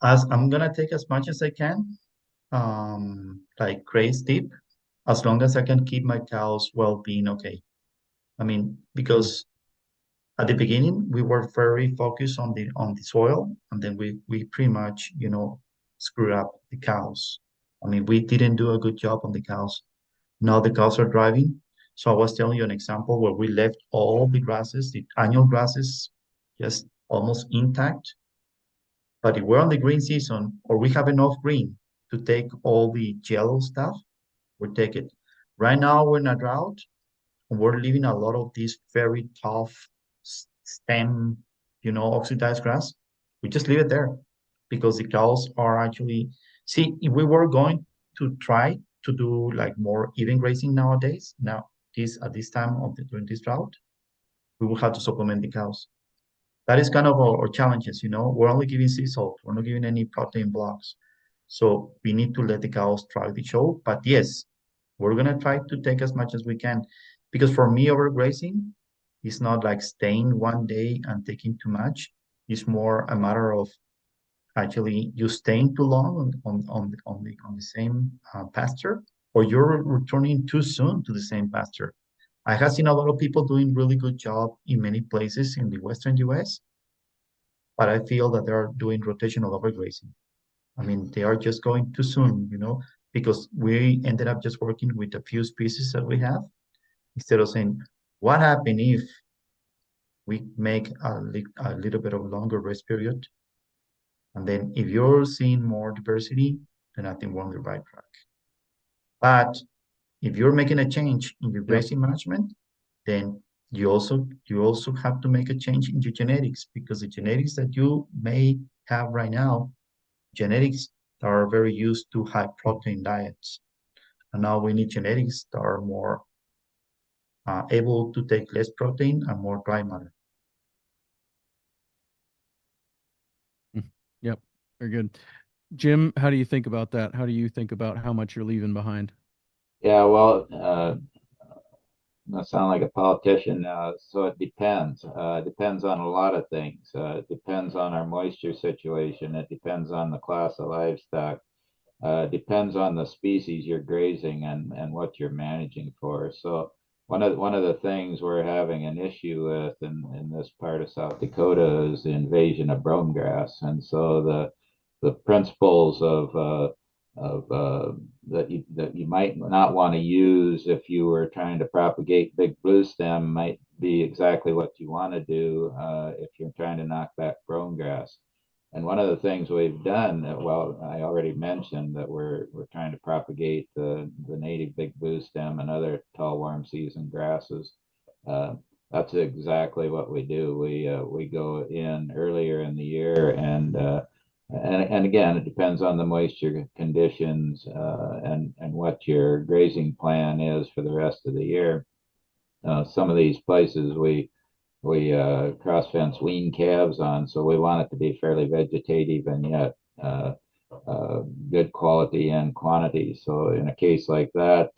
B: as I'm gonna take as much as I can, like graze deep. as long as I can keep my cows well-being okay. I mean, because at the beginning we were very focused on the soil, and then we pretty much, screwed up the cows. I mean, we didn't do a good job on the cows. Now the cows are driving. So I was telling you an example where we left all the grasses, the annual grasses, just almost intact. But if we're on the green season or we have enough green to take all the yellow stuff, we'll take it. Right now we're in a drought and we're leaving a lot of this very tough stem, oxidized grass. We just leave it there because the cows are actually, see, if we were going to try to do like more even grazing nowadays, at this time of during this drought, we will have to supplement the cows. That is kind of our challenges, we're only giving sea salt, we're not giving any protein blocks. So we need to let the cows try the show. But yes, we're gonna try to take as much as we can. Because for me, overgrazing is not like staying one day and taking too much. It's more a matter of actually you staying too long on the same pasture, or you're returning too soon to the same pasture. I have seen a lot of people doing really good job in many places in the Western US, but I feel that they're doing rotational overgrazing. I mean, they are just going too soon, because we ended up just working with a few species that we have instead of saying, what happened if we make a little bit of longer rest period? And then if you're seeing more diversity, then I think we're on the right track. But if you're making a change in your grazing management, then you also have to make a change in your genetics, because the genetics that you may have right now, genetics are very used to high protein diets. And now we need genetics that are more able to take less protein and more dry matter.
A: Yep, very good. Jim, how do you think about that? How do you think about how much you're leaving behind?
C: Yeah, well, I sound like a politician. So it depends. Depends on a lot of things. It depends on our moisture situation. It depends on the class of livestock. Depends on the species you're grazing and what you're managing for. So one of the things we're having an issue with in this part of South Dakota is the invasion of brome grass, and so the principles of that you might not want to use if you were trying to propagate big blue stem might be exactly what you want to do if you're trying to knock back brome grass. And one of the things we've done, well, I already mentioned that we're trying to propagate the native big blue stem and other tall warm season grasses. That's exactly what we do. We go in earlier in the year, and again, it depends on the moisture conditions and what your grazing plan is for the rest of the year. Some of these places we cross fence wean calves on, so we want it to be fairly vegetative and yet good quality and quantity. So in a case like that,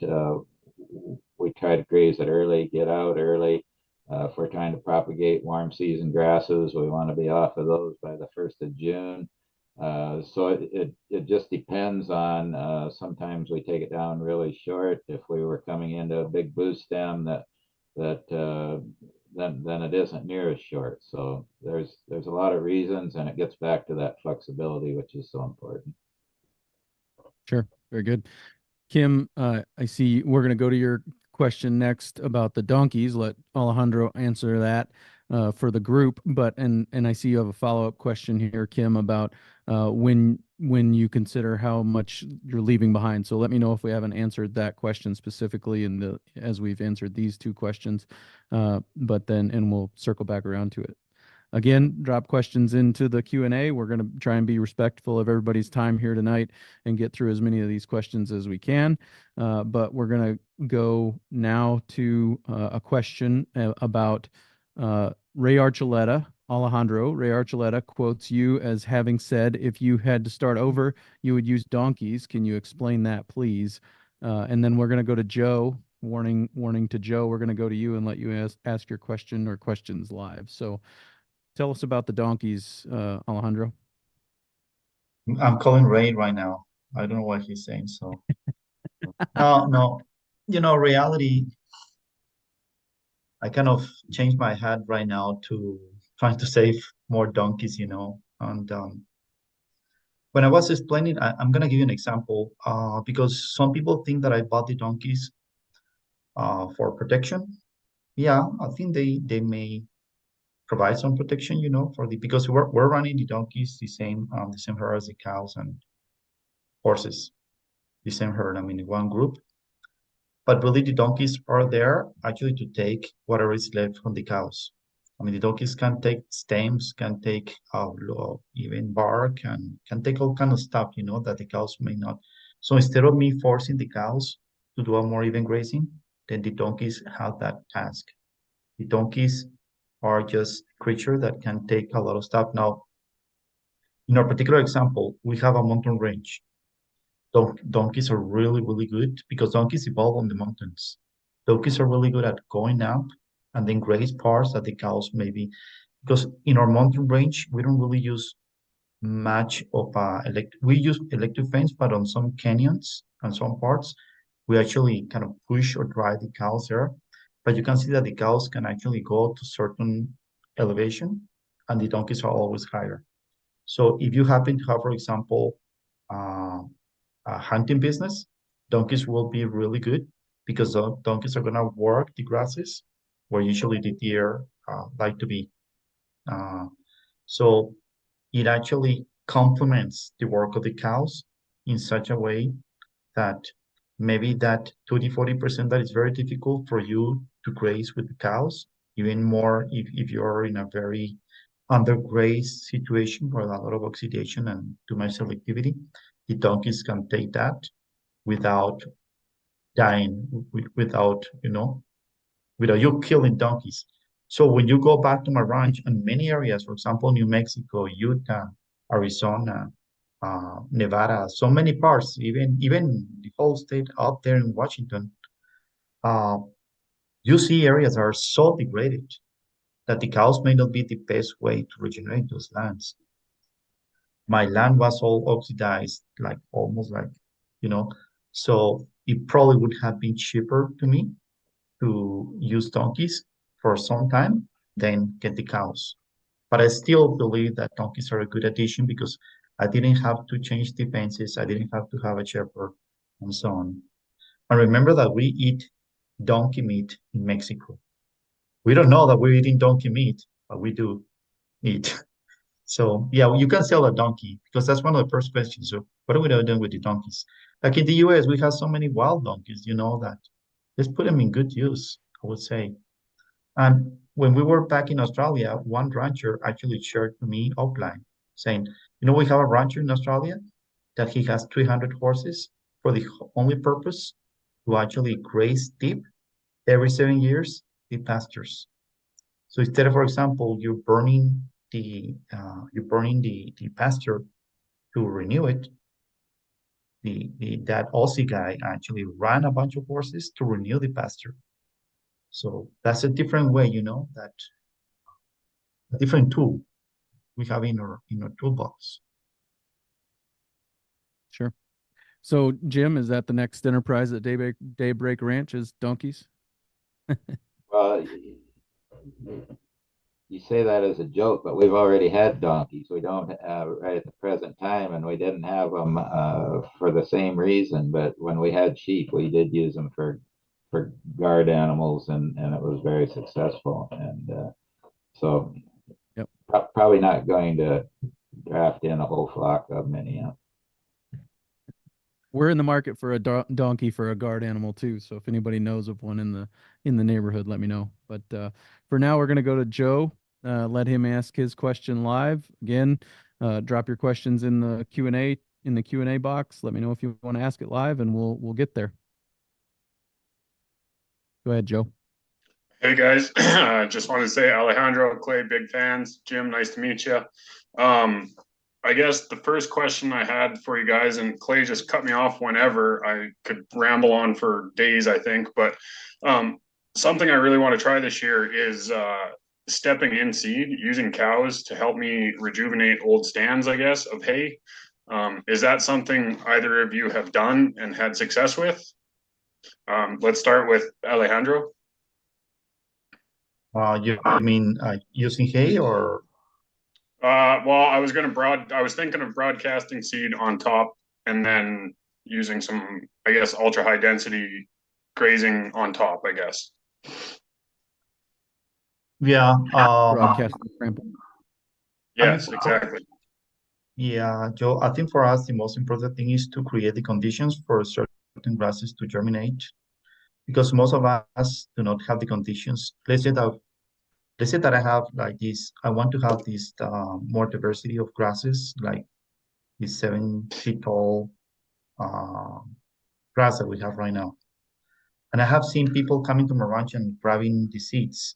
C: we try to graze it early, get out early. If we're trying to propagate warm season grasses, we want to be off of those by the 1st of June. So it just depends on, sometimes we take it down really short. If we were coming into a big blue stem then it isn't near as short. So there's a lot of reasons, and it gets back to that flexibility, which is so important.
A: Sure, very good. Kim, I see we're going to go to your question next about the donkeys. Let Alejandro answer that for the group. But and I see you have a follow-up question here, Kim, about when you consider how much you're leaving behind. So let me know if we haven't answered that question specifically as we've answered these two questions. But then we'll circle back around to it. Again, drop questions into the Q&A. We're going to try and be respectful of everybody's time here tonight and get through as many of these questions as we can. But we're going to go now to a question about Ray Archuleta. Alejandro, Ray Archuleta quotes you as having said, if you had to start over, you would use donkeys. Can you explain that, please? And then we're going to go to Joe. Warning to Joe. We're going to go to you and let you ask your question or questions live. So tell us about the donkeys, Alejandro.
B: I'm calling Ray right now. I don't know what he's saying, so no. reality, I kind of changed my hat right now to trying to save more donkeys, and when I was explaining, I'm gonna give you an example, because some people think that I bought the donkeys for protection. Yeah, I think they may provide some protection, because we're running the donkeys the same herd as the cows and horses, the same herd. I mean, in one group. But really, the donkeys are there actually to take whatever is left from the cows. I mean, the donkeys can take stems, can take even bark, and can take all kind of stuff, that the cows may not. So instead of me forcing the cows to do a more even grazing, then the donkeys have that task. The donkeys are just creatures that can take a lot of stuff. Now, in our particular example, we have a mountain range. Donkeys are really, really good because donkeys evolve on the mountains. Donkeys are really good at going up and then graze parts that the cows maybe, because in our mountain range, we don't really use much of we use electric fence, but on some canyons and some parts, we actually kind of push or drive the cows there. But you can see that the cows can actually go to certain elevation and the donkeys are always higher. So if you happen to have, for example, uh, a hunting business, donkeys will be really good because donkeys are going to work the grasses where usually the deer like to be. Uh, so it actually complements the work of the cows in such a way that maybe that 30-40% that is very difficult for you to graze with the cows, even more if you're in a very undergrazed situation where a lot of oxidation and too much selectivity, the donkeys can take that without dying, without you killing donkeys. So when you go back to my ranch in many areas, for example, New Mexico, Utah, Arizona, Nevada, so many parts, even the whole state out there in Washington, uh, you see areas that are so degraded that the cows may not be the best way to regenerate those lands. My land was all oxidized, like almost like, you know, so it probably would have been cheaper to me to use donkeys for some time than get the cows. But I still believe that donkeys are a good addition because I didn't have to change the fences, I didn't have to have a shepherd, and so on. And remember that we eat donkey meat in Mexico. We don't know that we're eating donkey meat, but we do eat. So yeah, you can sell a donkey because that's one of the first questions. So what are we doing with the donkeys? Like in the US, we have so many wild donkeys, that let's put them in good use, I would say. And when we were back in Australia, one rancher actually shared to me offline saying, we have a rancher in Australia that he has 300 horses for the only purpose to actually graze deep every 7 years, the pastures. So instead of, for example, you're burning the pasture to renew it, that Aussie guy actually ran a bunch of horses to renew the pasture. So that's a different way, that a different tool we have in our toolbox.
A: Sure. So, Jim, is that the next enterprise at Daybreak Ranch is donkeys?
C: Well, you say that as a joke, but we've already had donkeys. We don't right at the present time, and we didn't have them for the same reason. But when we had sheep, we did use them for guard animals, and it was very successful. And so,
A: Yep.
C: Probably not going to draft in a whole flock of them anyhow.
A: We're in the market for a donkey for a guard animal too. So if anybody knows of one in the neighborhood, let me know. But for now, we're gonna go to Joe. Let him ask his question live. Again, drop your questions in the Q&A box. Let me know if you want to ask it live, and we'll get there. Go ahead, Joe.
D: Hey guys, just want to say Alejandro, Clay, big fans. Jim, nice to meet you. I guess the first question I had for you guys, and Clay just cut me off whenever. I could ramble on for days, I think, but something I really want to try this year is stepping in seed, using cows to help me rejuvenate old stands, I guess, of hay. Is that something either of you have done and had success with? Let's start with Alejandro.
B: You mean using hay or?
D: Well, I was thinking of broadcasting seed on top and then using some, I guess, ultra high density grazing on top, I guess.
B: Yeah.
A: Broadcast trample.
D: Yes, exactly.
B: Yeah, Joe, I think for us, the most important thing is to create the conditions for certain grasses to germinate, because most of us do not have the conditions. Let's say that I have like this, I want to have this more diversity of grasses, like this 7 feet tall uh, grass that we have right now. And I have seen people coming to my ranch and grabbing the seeds.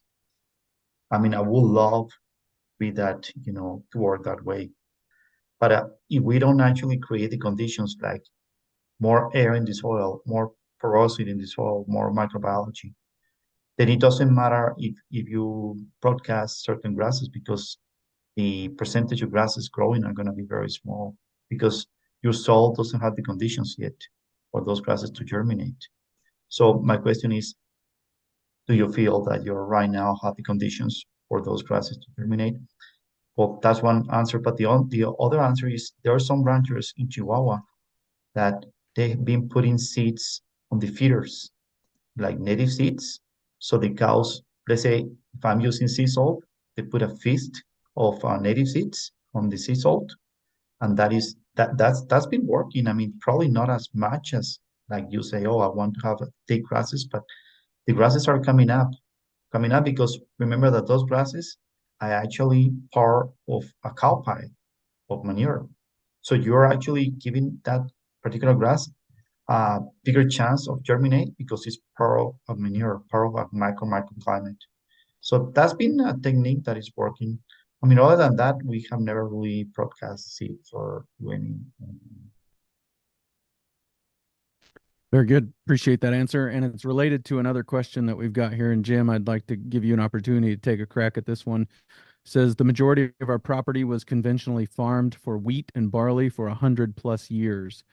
B: I mean, I would love be that, toward that way. But if we don't actually create the conditions like more air in the soil, more porosity in the soil, more microbiology, then it doesn't matter if you broadcast certain grasses, because the percentage of grasses growing are going to be very small, because your soil doesn't have the conditions yet for those grasses to germinate. So my question is, do you feel that you right now have the conditions for those grasses to germinate? Well, that's one answer. But the other answer is there are some ranchers in Chihuahua that they've been putting seeds on the feeders, like native seeds. So the cows, let's say if I'm using sea salt, they put a feast of native seeds on the sea salt, and that's been working. I mean, probably not as much as like you say, oh, I want to have thick grasses, but the grasses are coming up because remember that those grasses are actually part of a cow pie of manure. So you're actually giving that particular grass a bigger chance of germinate because it's part of manure, part of a microclimate. So that's been a technique that is working. I mean, other than that, we have never really broadcast seeds or do any.
A: Very good. Appreciate that answer. And it's related to another question that we've got here. And Jim, I'd like to give you an opportunity to take a crack at this one. It says the majority of our property was conventionally farmed for wheat and barley for 100+ years.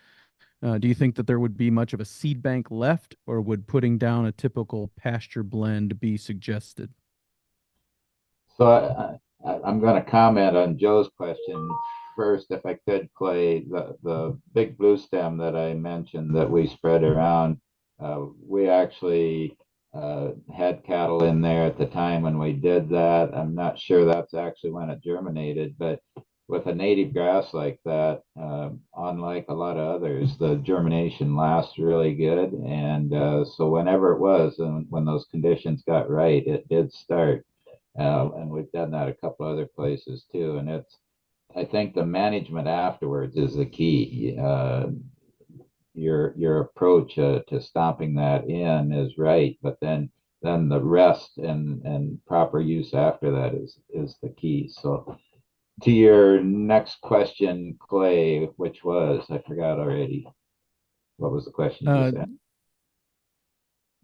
A: Do you think that there would be much of a seed bank left, or would putting down a typical pasture blend be suggested?
C: So I'm going to comment on Joe's question first, if I could, Clay. The big blue stem that I mentioned that we spread around, we actually had cattle in there at the time when we did that. I'm not sure that's actually when it germinated, but with a native grass like that, unlike a lot of others, the germination lasts really good. And so whenever it was, and when those conditions got right, it did start. And we've done that a couple other places too. And I think the management afterwards is the key. Your approach to stomping that in is right, but then the rest and proper use after that is the key. So to your next question, Clay, which was, I forgot already. What was the question you said?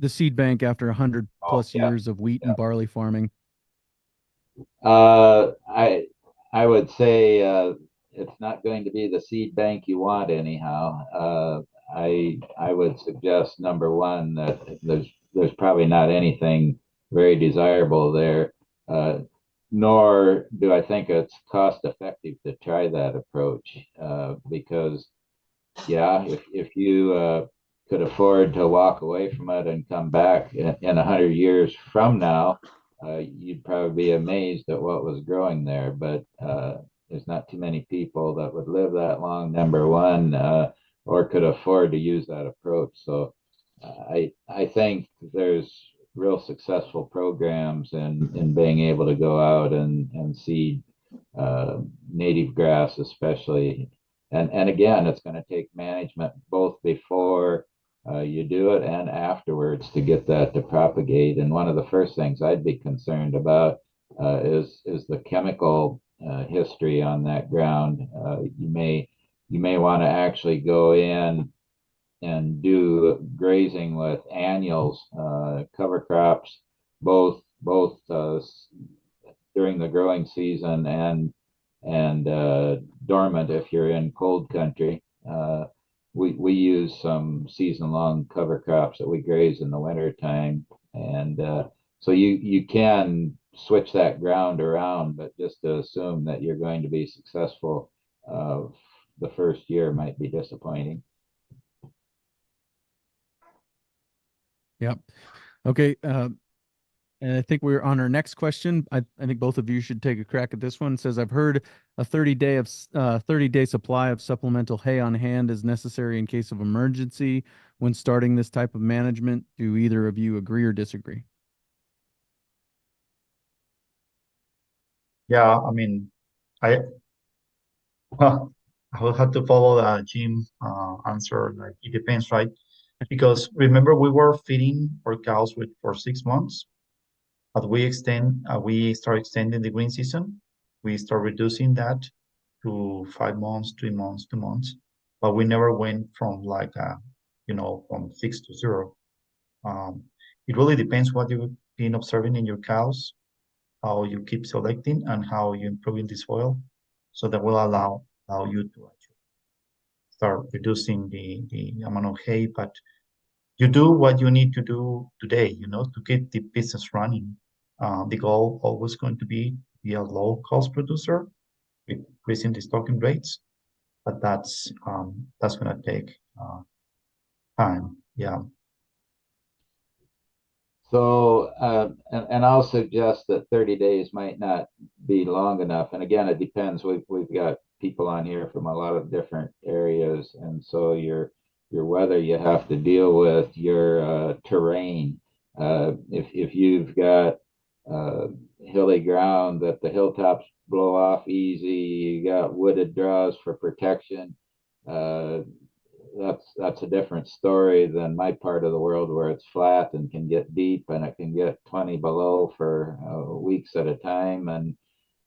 A: The seed bank after 100+ years of wheat and barley farming.
C: I would say it's not going to be the seed bank you want anyhow. I would suggest, number one, that there's probably not anything very desirable there, nor do I think it's cost effective to try that approach, because if you could afford to walk away from it and come back in 100 years from now, you'd probably be amazed at what was growing there. But there's not too many people that would live that long, number one, or could afford to use that approach. So I think there's real successful programs in being able to go out and seed native grass, especially. And again, it's going to take management both before you do it and afterwards to get that to propagate. And one of the first things I'd be concerned about is the chemical history on that ground. You may want to actually go in and do grazing with annuals, cover crops, both during the growing season and dormant if you're in cold country. we use some season-long cover crops that we graze in the winter time, and so you can switch that ground around, but just to assume that you're going to be successful the first year might be disappointing.
A: Yep. Okay. And I think we're on our next question. I think both of you should take a crack at this one. It says, I've heard a 30-day supply of supplemental hay on hand is necessary in case of emergency when starting this type of management. Do either of you agree or disagree?
B: Yeah, I mean, I well, I will have to follow Jim answer. Like it depends, right? Because remember, we were feeding our cows for 6 months, but we start extending the green season. We start reducing that to 5 months, 3 months, 2 months, but we never went from like from 6 to 0. Um, it really depends what you've been observing in your cows, how you keep selecting, and how you improving the soil, so that will allow you to actually start reducing the amount of hay. But you do what you need to do today, to keep the business running. The goal always going to be a low cost producer, increasing the stocking rates, but that's going to take time. Yeah.
C: So, and I'll suggest that 30 days might not be long enough. And again, it depends. We've got people on here from a lot of different areas, and so your weather you have to deal with, your terrain. If you've got hilly ground that the hilltops blow off easy, you got wooded draws for protection. That's a different story than my part of the world where it's flat and can get deep and it can get 20 below for weeks at a time,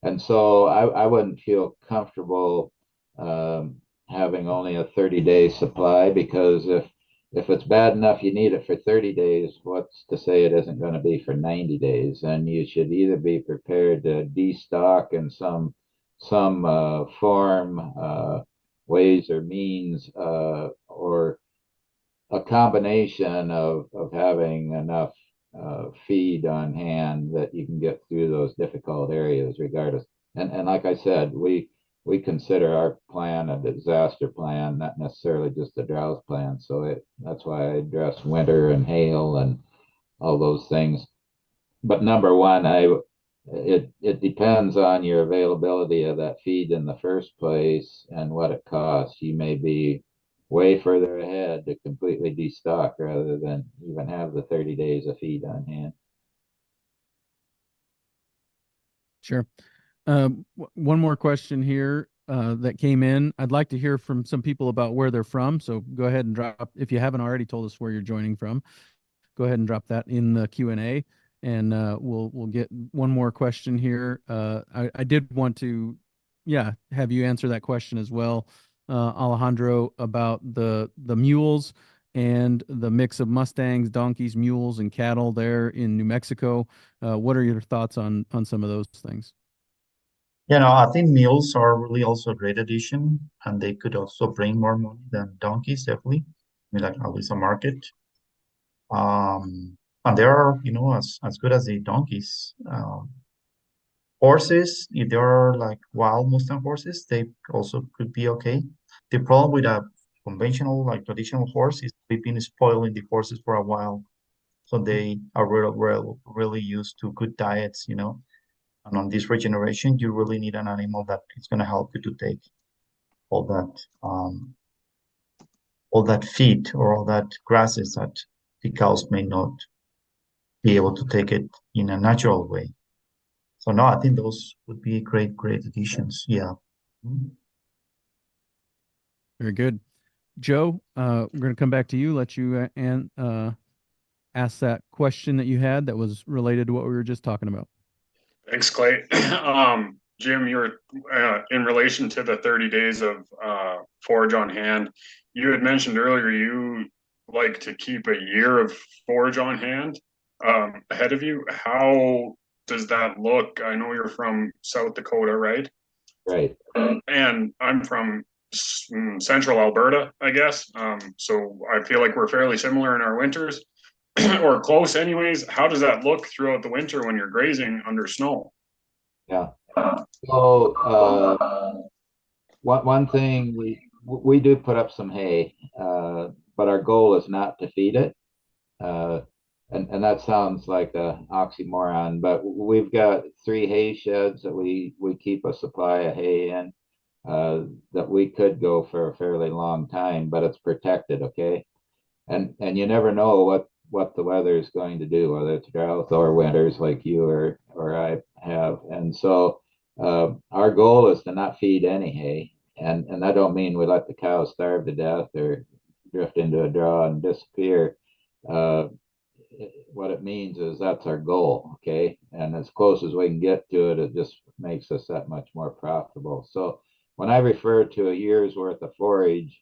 C: and so I wouldn't feel comfortable having only a 30-day supply, because if it's bad enough you need it for 30 days, what's to say it isn't going to be for 90 days? And you should either be prepared to destock in some form, ways or means, or a combination of having enough feed on hand that you can get through those difficult areas regardless. And like I said, we consider our plan a disaster plan, not necessarily just a drought plan. So that's why I address winter and hail and all those things. But number one, it depends on your availability of that feed in the first place and what it costs. You may be way further ahead to completely destock rather than even have the 30 days of feed on hand.
A: Sure. One more question here that came in. I'd like to hear from some people about where they're from. So go ahead and drop, if you haven't already told us where you're joining from, go ahead and drop that in the Q&A, and we'll get one more question here. I did want to, have you answer that question as well, Alejandro, about the mules and the mix of Mustangs, donkeys, mules, and cattle there in New Mexico. What are your thoughts on some of those things?
B: Yeah, no, I think mules are really also a great addition, and they could also bring more money than donkeys, definitely. I mean, like at least a market. And they are, as good as the donkeys. Horses, if they are like wild Mustang horses, they also could be okay. The problem with a conventional, like traditional horse is they've been spoiling the horses for a while. So they are really used to good diets, And on this regeneration, you really need an animal that is going to help you to take all that feed or all that grasses that the cows may not be able to take it in a natural way. So no, I think those would be great additions. Yeah.
A: Very good. Joe, we're going to come back to you, let you ask that question that you had that was related to what we were just talking about.
D: Thanks, Clay. Jim, you're in relation to the 30 days of forage on hand. You had mentioned earlier you like to keep a year of forage on hand ahead of you. How does that look? I know you're from South Dakota, right?
C: Right.
D: And I'm from central Alberta, I guess. So I feel like we're fairly similar in our winters, or close anyways. How does that look throughout the winter when you're grazing under snow?
C: Yeah. So one thing we do put up some hay, but our goal is not to feed it. And that sounds like a oxymoron, but we've got 3 hay sheds that we keep a supply of hay in, that we could go for a fairly long time, but it's protected, okay? And you never know what the weather is going to do, whether it's drought or winters like you or I have. And so our goal is to not feed any hay, and that don't mean we let the cows starve to death or drift into a draw and disappear. Uh, what it means is that's our goal, okay? And as close as we can get to it, it just makes us that much more profitable. So when I refer to a year's worth of forage,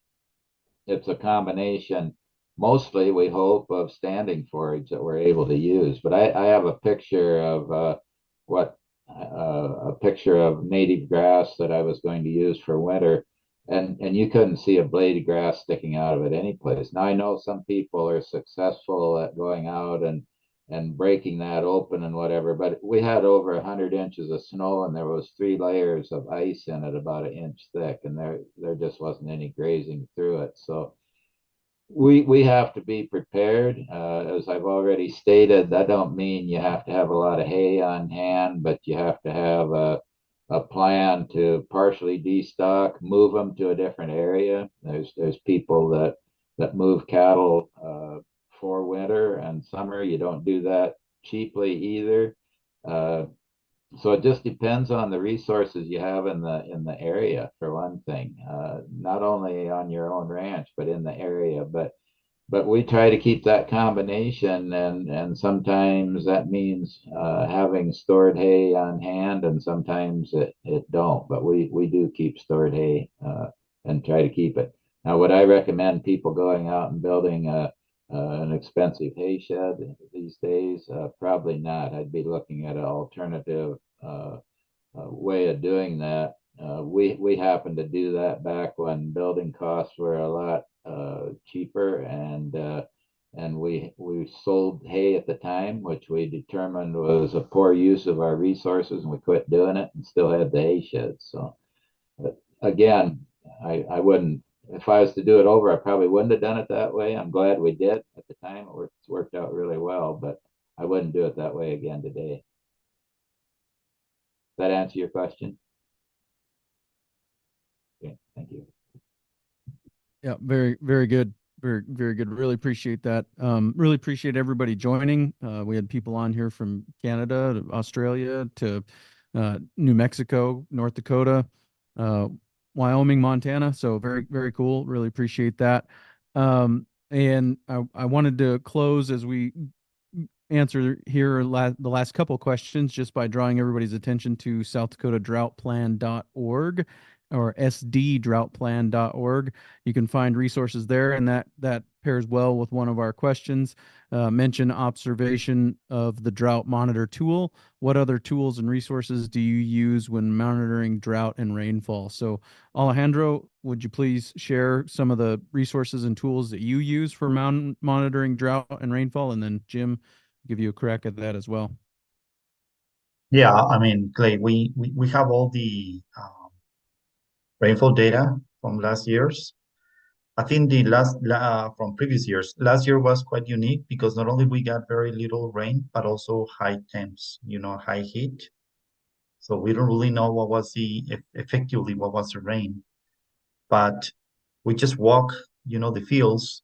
C: it's a combination, mostly we hope, of standing forage that we're able to use. But I have a picture of a picture of native grass that I was going to use for winter, and you couldn't see a blade of grass sticking out of it any place. Now I know some people are successful at going out and breaking that open and whatever, but we had over 100 inches of snow and there was 3 layers of ice in it about 1 inch thick, and there just wasn't any grazing through it. So we have to be prepared. As I've already stated, that don't mean you have to have a lot of hay on hand, but you have to have a plan to partially destock, move them to a different area. There's people that move cattle for winter and summer. You don't do that cheaply either. So it just depends on the resources you have in the area, for one thing, not only on your own ranch, but in the area. But we try to keep that combination, and sometimes that means having stored hay on hand, and sometimes it don't. But we do keep stored hay and try to keep it. Now, would I recommend people going out and building an expensive hay shed these days? Probably not. I'd be looking at an alternative way of doing that. We happened to do that back when building costs were a lot cheaper, and we sold hay at the time, which we determined was a poor use of our resources, and we quit doing it and still had the hay sheds. So again, I wouldn't, if I was to do it over, I probably wouldn't have done it that way. I'm glad we did at the time. It's worked out really well, but I wouldn't do it that way again today. Does that answer your question? Okay, thank you.
A: Yeah, very, very good. Very, very good. Really appreciate that. Really appreciate everybody joining. We had people on here from Canada to Australia to New Mexico, North Dakota, Wyoming, Montana. So very, very cool. Really appreciate that. And I wanted to close as we answer here the last couple questions just by drawing everybody's attention to South Dakota droughts.org or sddroughts.org. You can find resources there, and that pairs well with one of our questions. Mention observation of the drought monitor tool. What other tools and resources do you use when monitoring drought and rainfall? So Alejandro, would you please share some of the resources and tools that you use for monitoring drought and rainfall? And then Jim, give you a crack at that as well.
B: Yeah, I mean, Clay, we have all the rainfall data from last year's. I think from previous years, last year was quite unique because not only we got very little rain, but also high temps, high heat. So we don't really know what was effectively what was the rain, but we just walk, the fields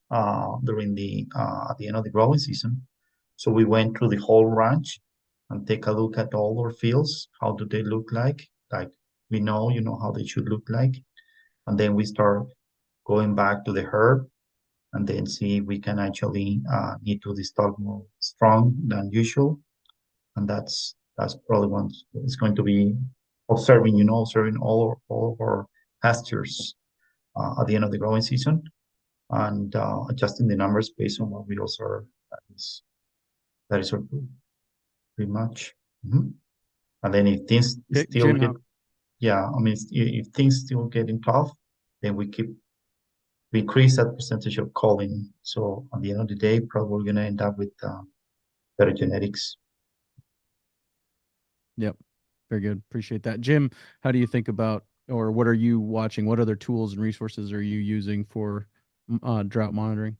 B: during at the end of the growing season. So we went through the whole ranch and take a look at all our fields. How do they look like? Like we know, how they should look like. And then we start going back to the herd and then see if we can actually need to destock more strong than usual. And that's probably one. It's going to be observing all of our pastures at the end of the growing season and adjusting the numbers based on what we observe. That is pretty much. Mm-hmm. And then if things still
A: Jim,
B: get, yeah, I mean, if things still getting tough, then we increase that percentage of culling. So at the end of the day, probably we're going to end up with better genetics.
A: Yep. Very good. Appreciate that. Jim, how do you think about, or what are you watching? What other tools and resources are you using for drought monitoring?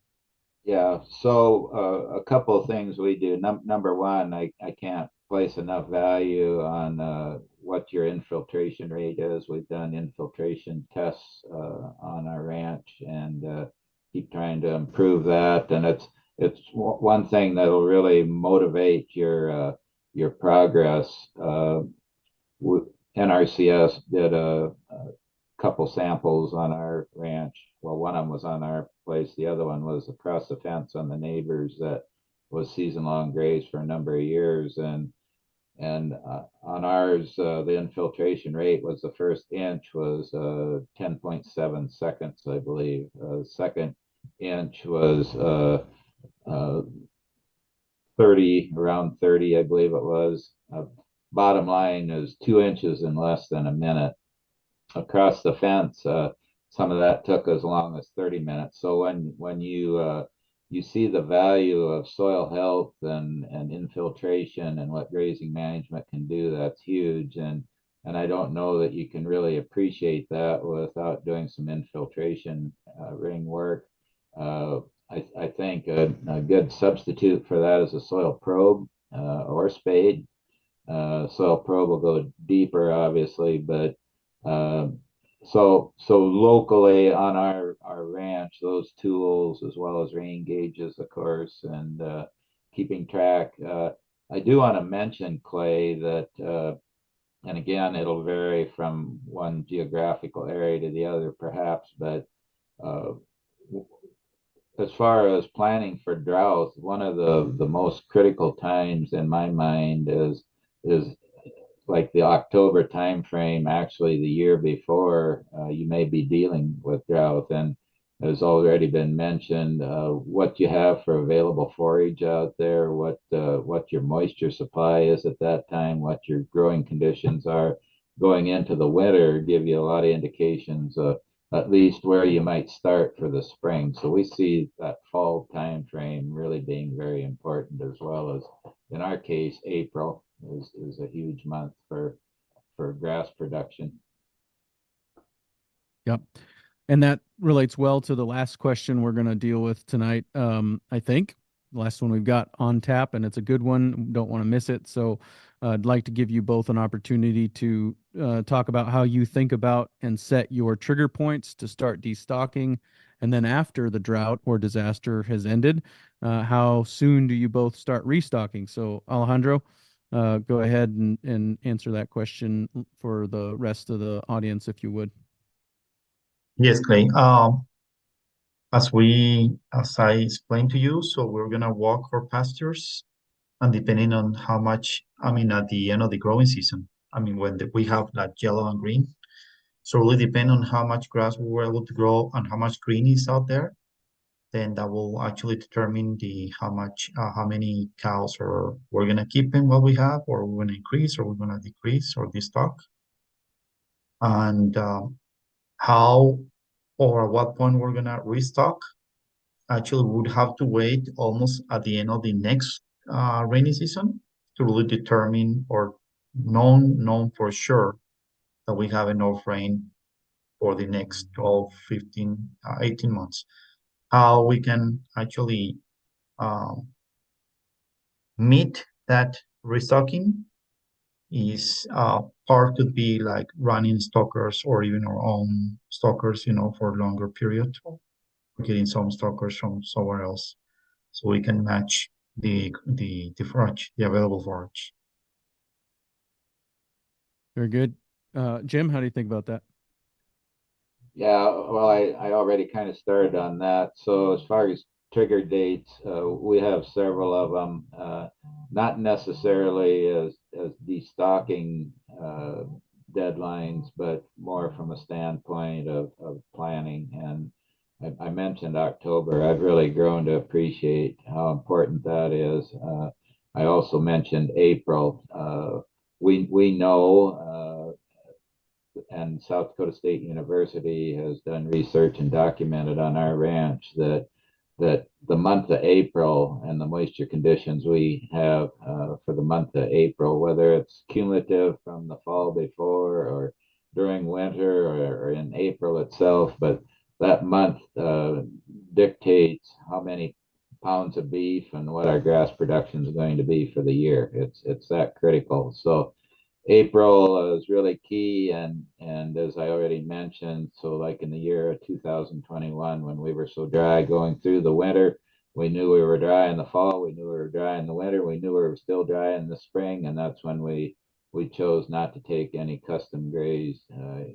C: Yeah, so a couple of things we do. Number one, I can't place enough value on what your infiltration rate is. We've done infiltration tests on our ranch and keep trying to improve that. And it's one thing that'll really motivate your progress. NRCS did a couple samples on our ranch. Well, one of them was on our place. The other one was across the fence on the neighbors that was season-long graze for a number of years. And on ours, the infiltration rate was the first inch was 10.7 seconds, I believe. Second inch was 30, around 30, I believe it was. Bottom line is 2 inches in less than a minute. Across the fence, some of that took as long as 30 minutes. So when you see the value of soil health and infiltration and what grazing management can do, that's huge. And I don't know that you can really appreciate that without doing some infiltration ring work. I think a good substitute for that is a soil probe or spade. Soil probe will go deeper, obviously, but so locally on our ranch, those tools as well as rain gauges, of course, and keeping track. I do want to mention, Clay, that and again, it'll vary from one geographical area to the other, perhaps, but as far as planning for drought, one of the most critical times in my mind is like the October time frame, actually the year before you may be dealing with drought. And has already been mentioned, what you have for available forage out there, what your moisture supply is at that time, what your growing conditions are going into the winter, give you a lot of indications at least where you might start for the spring. So we see that fall time frame really being very important, as well as in our case, April is a huge month for grass production.
A: Yep. And that relates well to the last question we're going to deal with tonight. I think the last one we've got on tap, and it's a good one. Don't want to miss it. So I'd like to give you both an opportunity to talk about how you think about and set your trigger points to start destocking. And then after the drought or disaster has ended, how soon do you both start restocking? So Alejandro, go ahead and answer that question for the rest of the audience, if you would.
B: Yes, Clay. As I explained to you, so we're gonna walk our pastures, and depending on how much, at the end of the growing season, when we have like yellow and green, so really depend on how much grass we were able to grow and how much green is out there, then that will actually determine how many cows or we're gonna keep in what we have, or we're gonna increase, or we're gonna decrease or destock, and how or at what point we're gonna restock. Actually, we would have to wait almost at the end of the next rainy season to really determine or known for sure that we have enough rain for the next 12, 15, 18 months. How we can actually meet that restocking is part could be like running stockers or even our own stockers, for a longer period, or getting some stockers from somewhere else, so we can match the forage, the available forage.
A: Very good. Jim, how do you think about that?
C: Yeah, well, I already kind of started on that. So as far as trigger dates, we have several of them, not necessarily as destocking deadlines, but more from a standpoint of planning. And I mentioned October. I've really grown to appreciate how important that is. I also mentioned April. We know and South Dakota State University has done research and documented on our ranch that the month of April and the moisture conditions we have for the month of April, whether it's cumulative from the fall before or during winter or in April itself, but that month dictates how many pounds of beef and what our grass production is going to be for the year. It's that critical. So April is really key, and as I already mentioned, so like in the year of 2021, when we were so dry going through the winter, we knew we were dry in the fall, we knew we were dry in the winter, we knew we were still dry in the spring, and that's when we chose not to take any custom grazed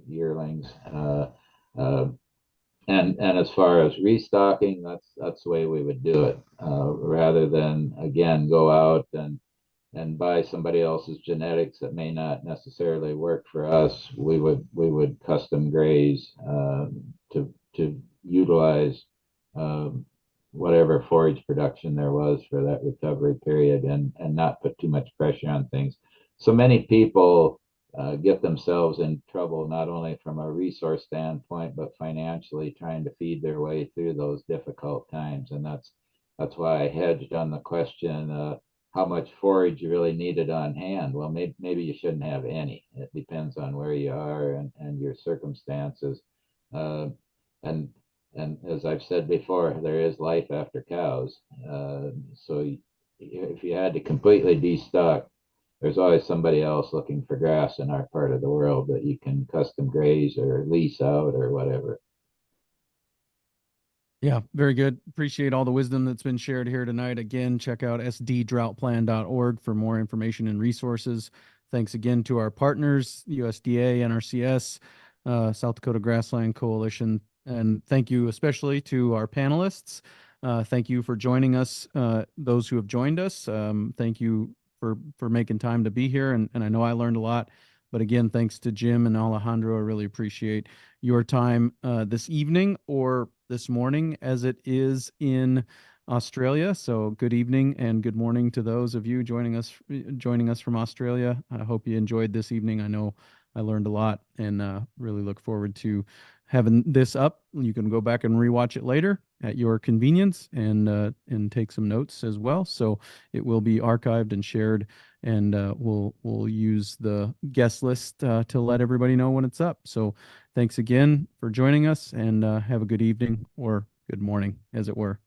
C: yearlings. And as far as restocking, that's the way we would do it, rather than again go out and buy somebody else's genetics that may not necessarily work for us. We would custom graze to utilize whatever forage production there was for that recovery period, and not put too much pressure on things. So many people get themselves in trouble, not only from a resource standpoint, but financially trying to feed their way through those difficult times. And that's why I hedged on the question, how much forage you really needed on hand. Well, maybe you shouldn't have any. It depends on where you are and your circumstances. And as I've said before, there is life after cows. So if you had to completely destock, there's always somebody else looking for grass in our part of the world that you can custom graze or lease out or whatever.
A: Yeah, very good. Appreciate all the wisdom that's been shared here tonight. Again, check out sddroughtplan.org for more information and resources. Thanks again to our partners, USDA, NRCS, South Dakota Grassland Coalition, and thank you especially to our panelists. Thank you for joining us, those who have joined us. Thank you for making time to be here, and I know I learned a lot. But again, thanks to Jim and Alejandro. I really appreciate your time this evening or this morning as it is in Australia. So good evening and good morning to those of you joining us from Australia. I hope you enjoyed this evening. I know I learned a lot, and really look forward to having this up. You can go back and rewatch it later at your convenience, and take some notes as well. So it will be archived and shared, and we'll use the guest list to let everybody know when it's up. So thanks again for joining us, and have a good evening or good morning, as it were.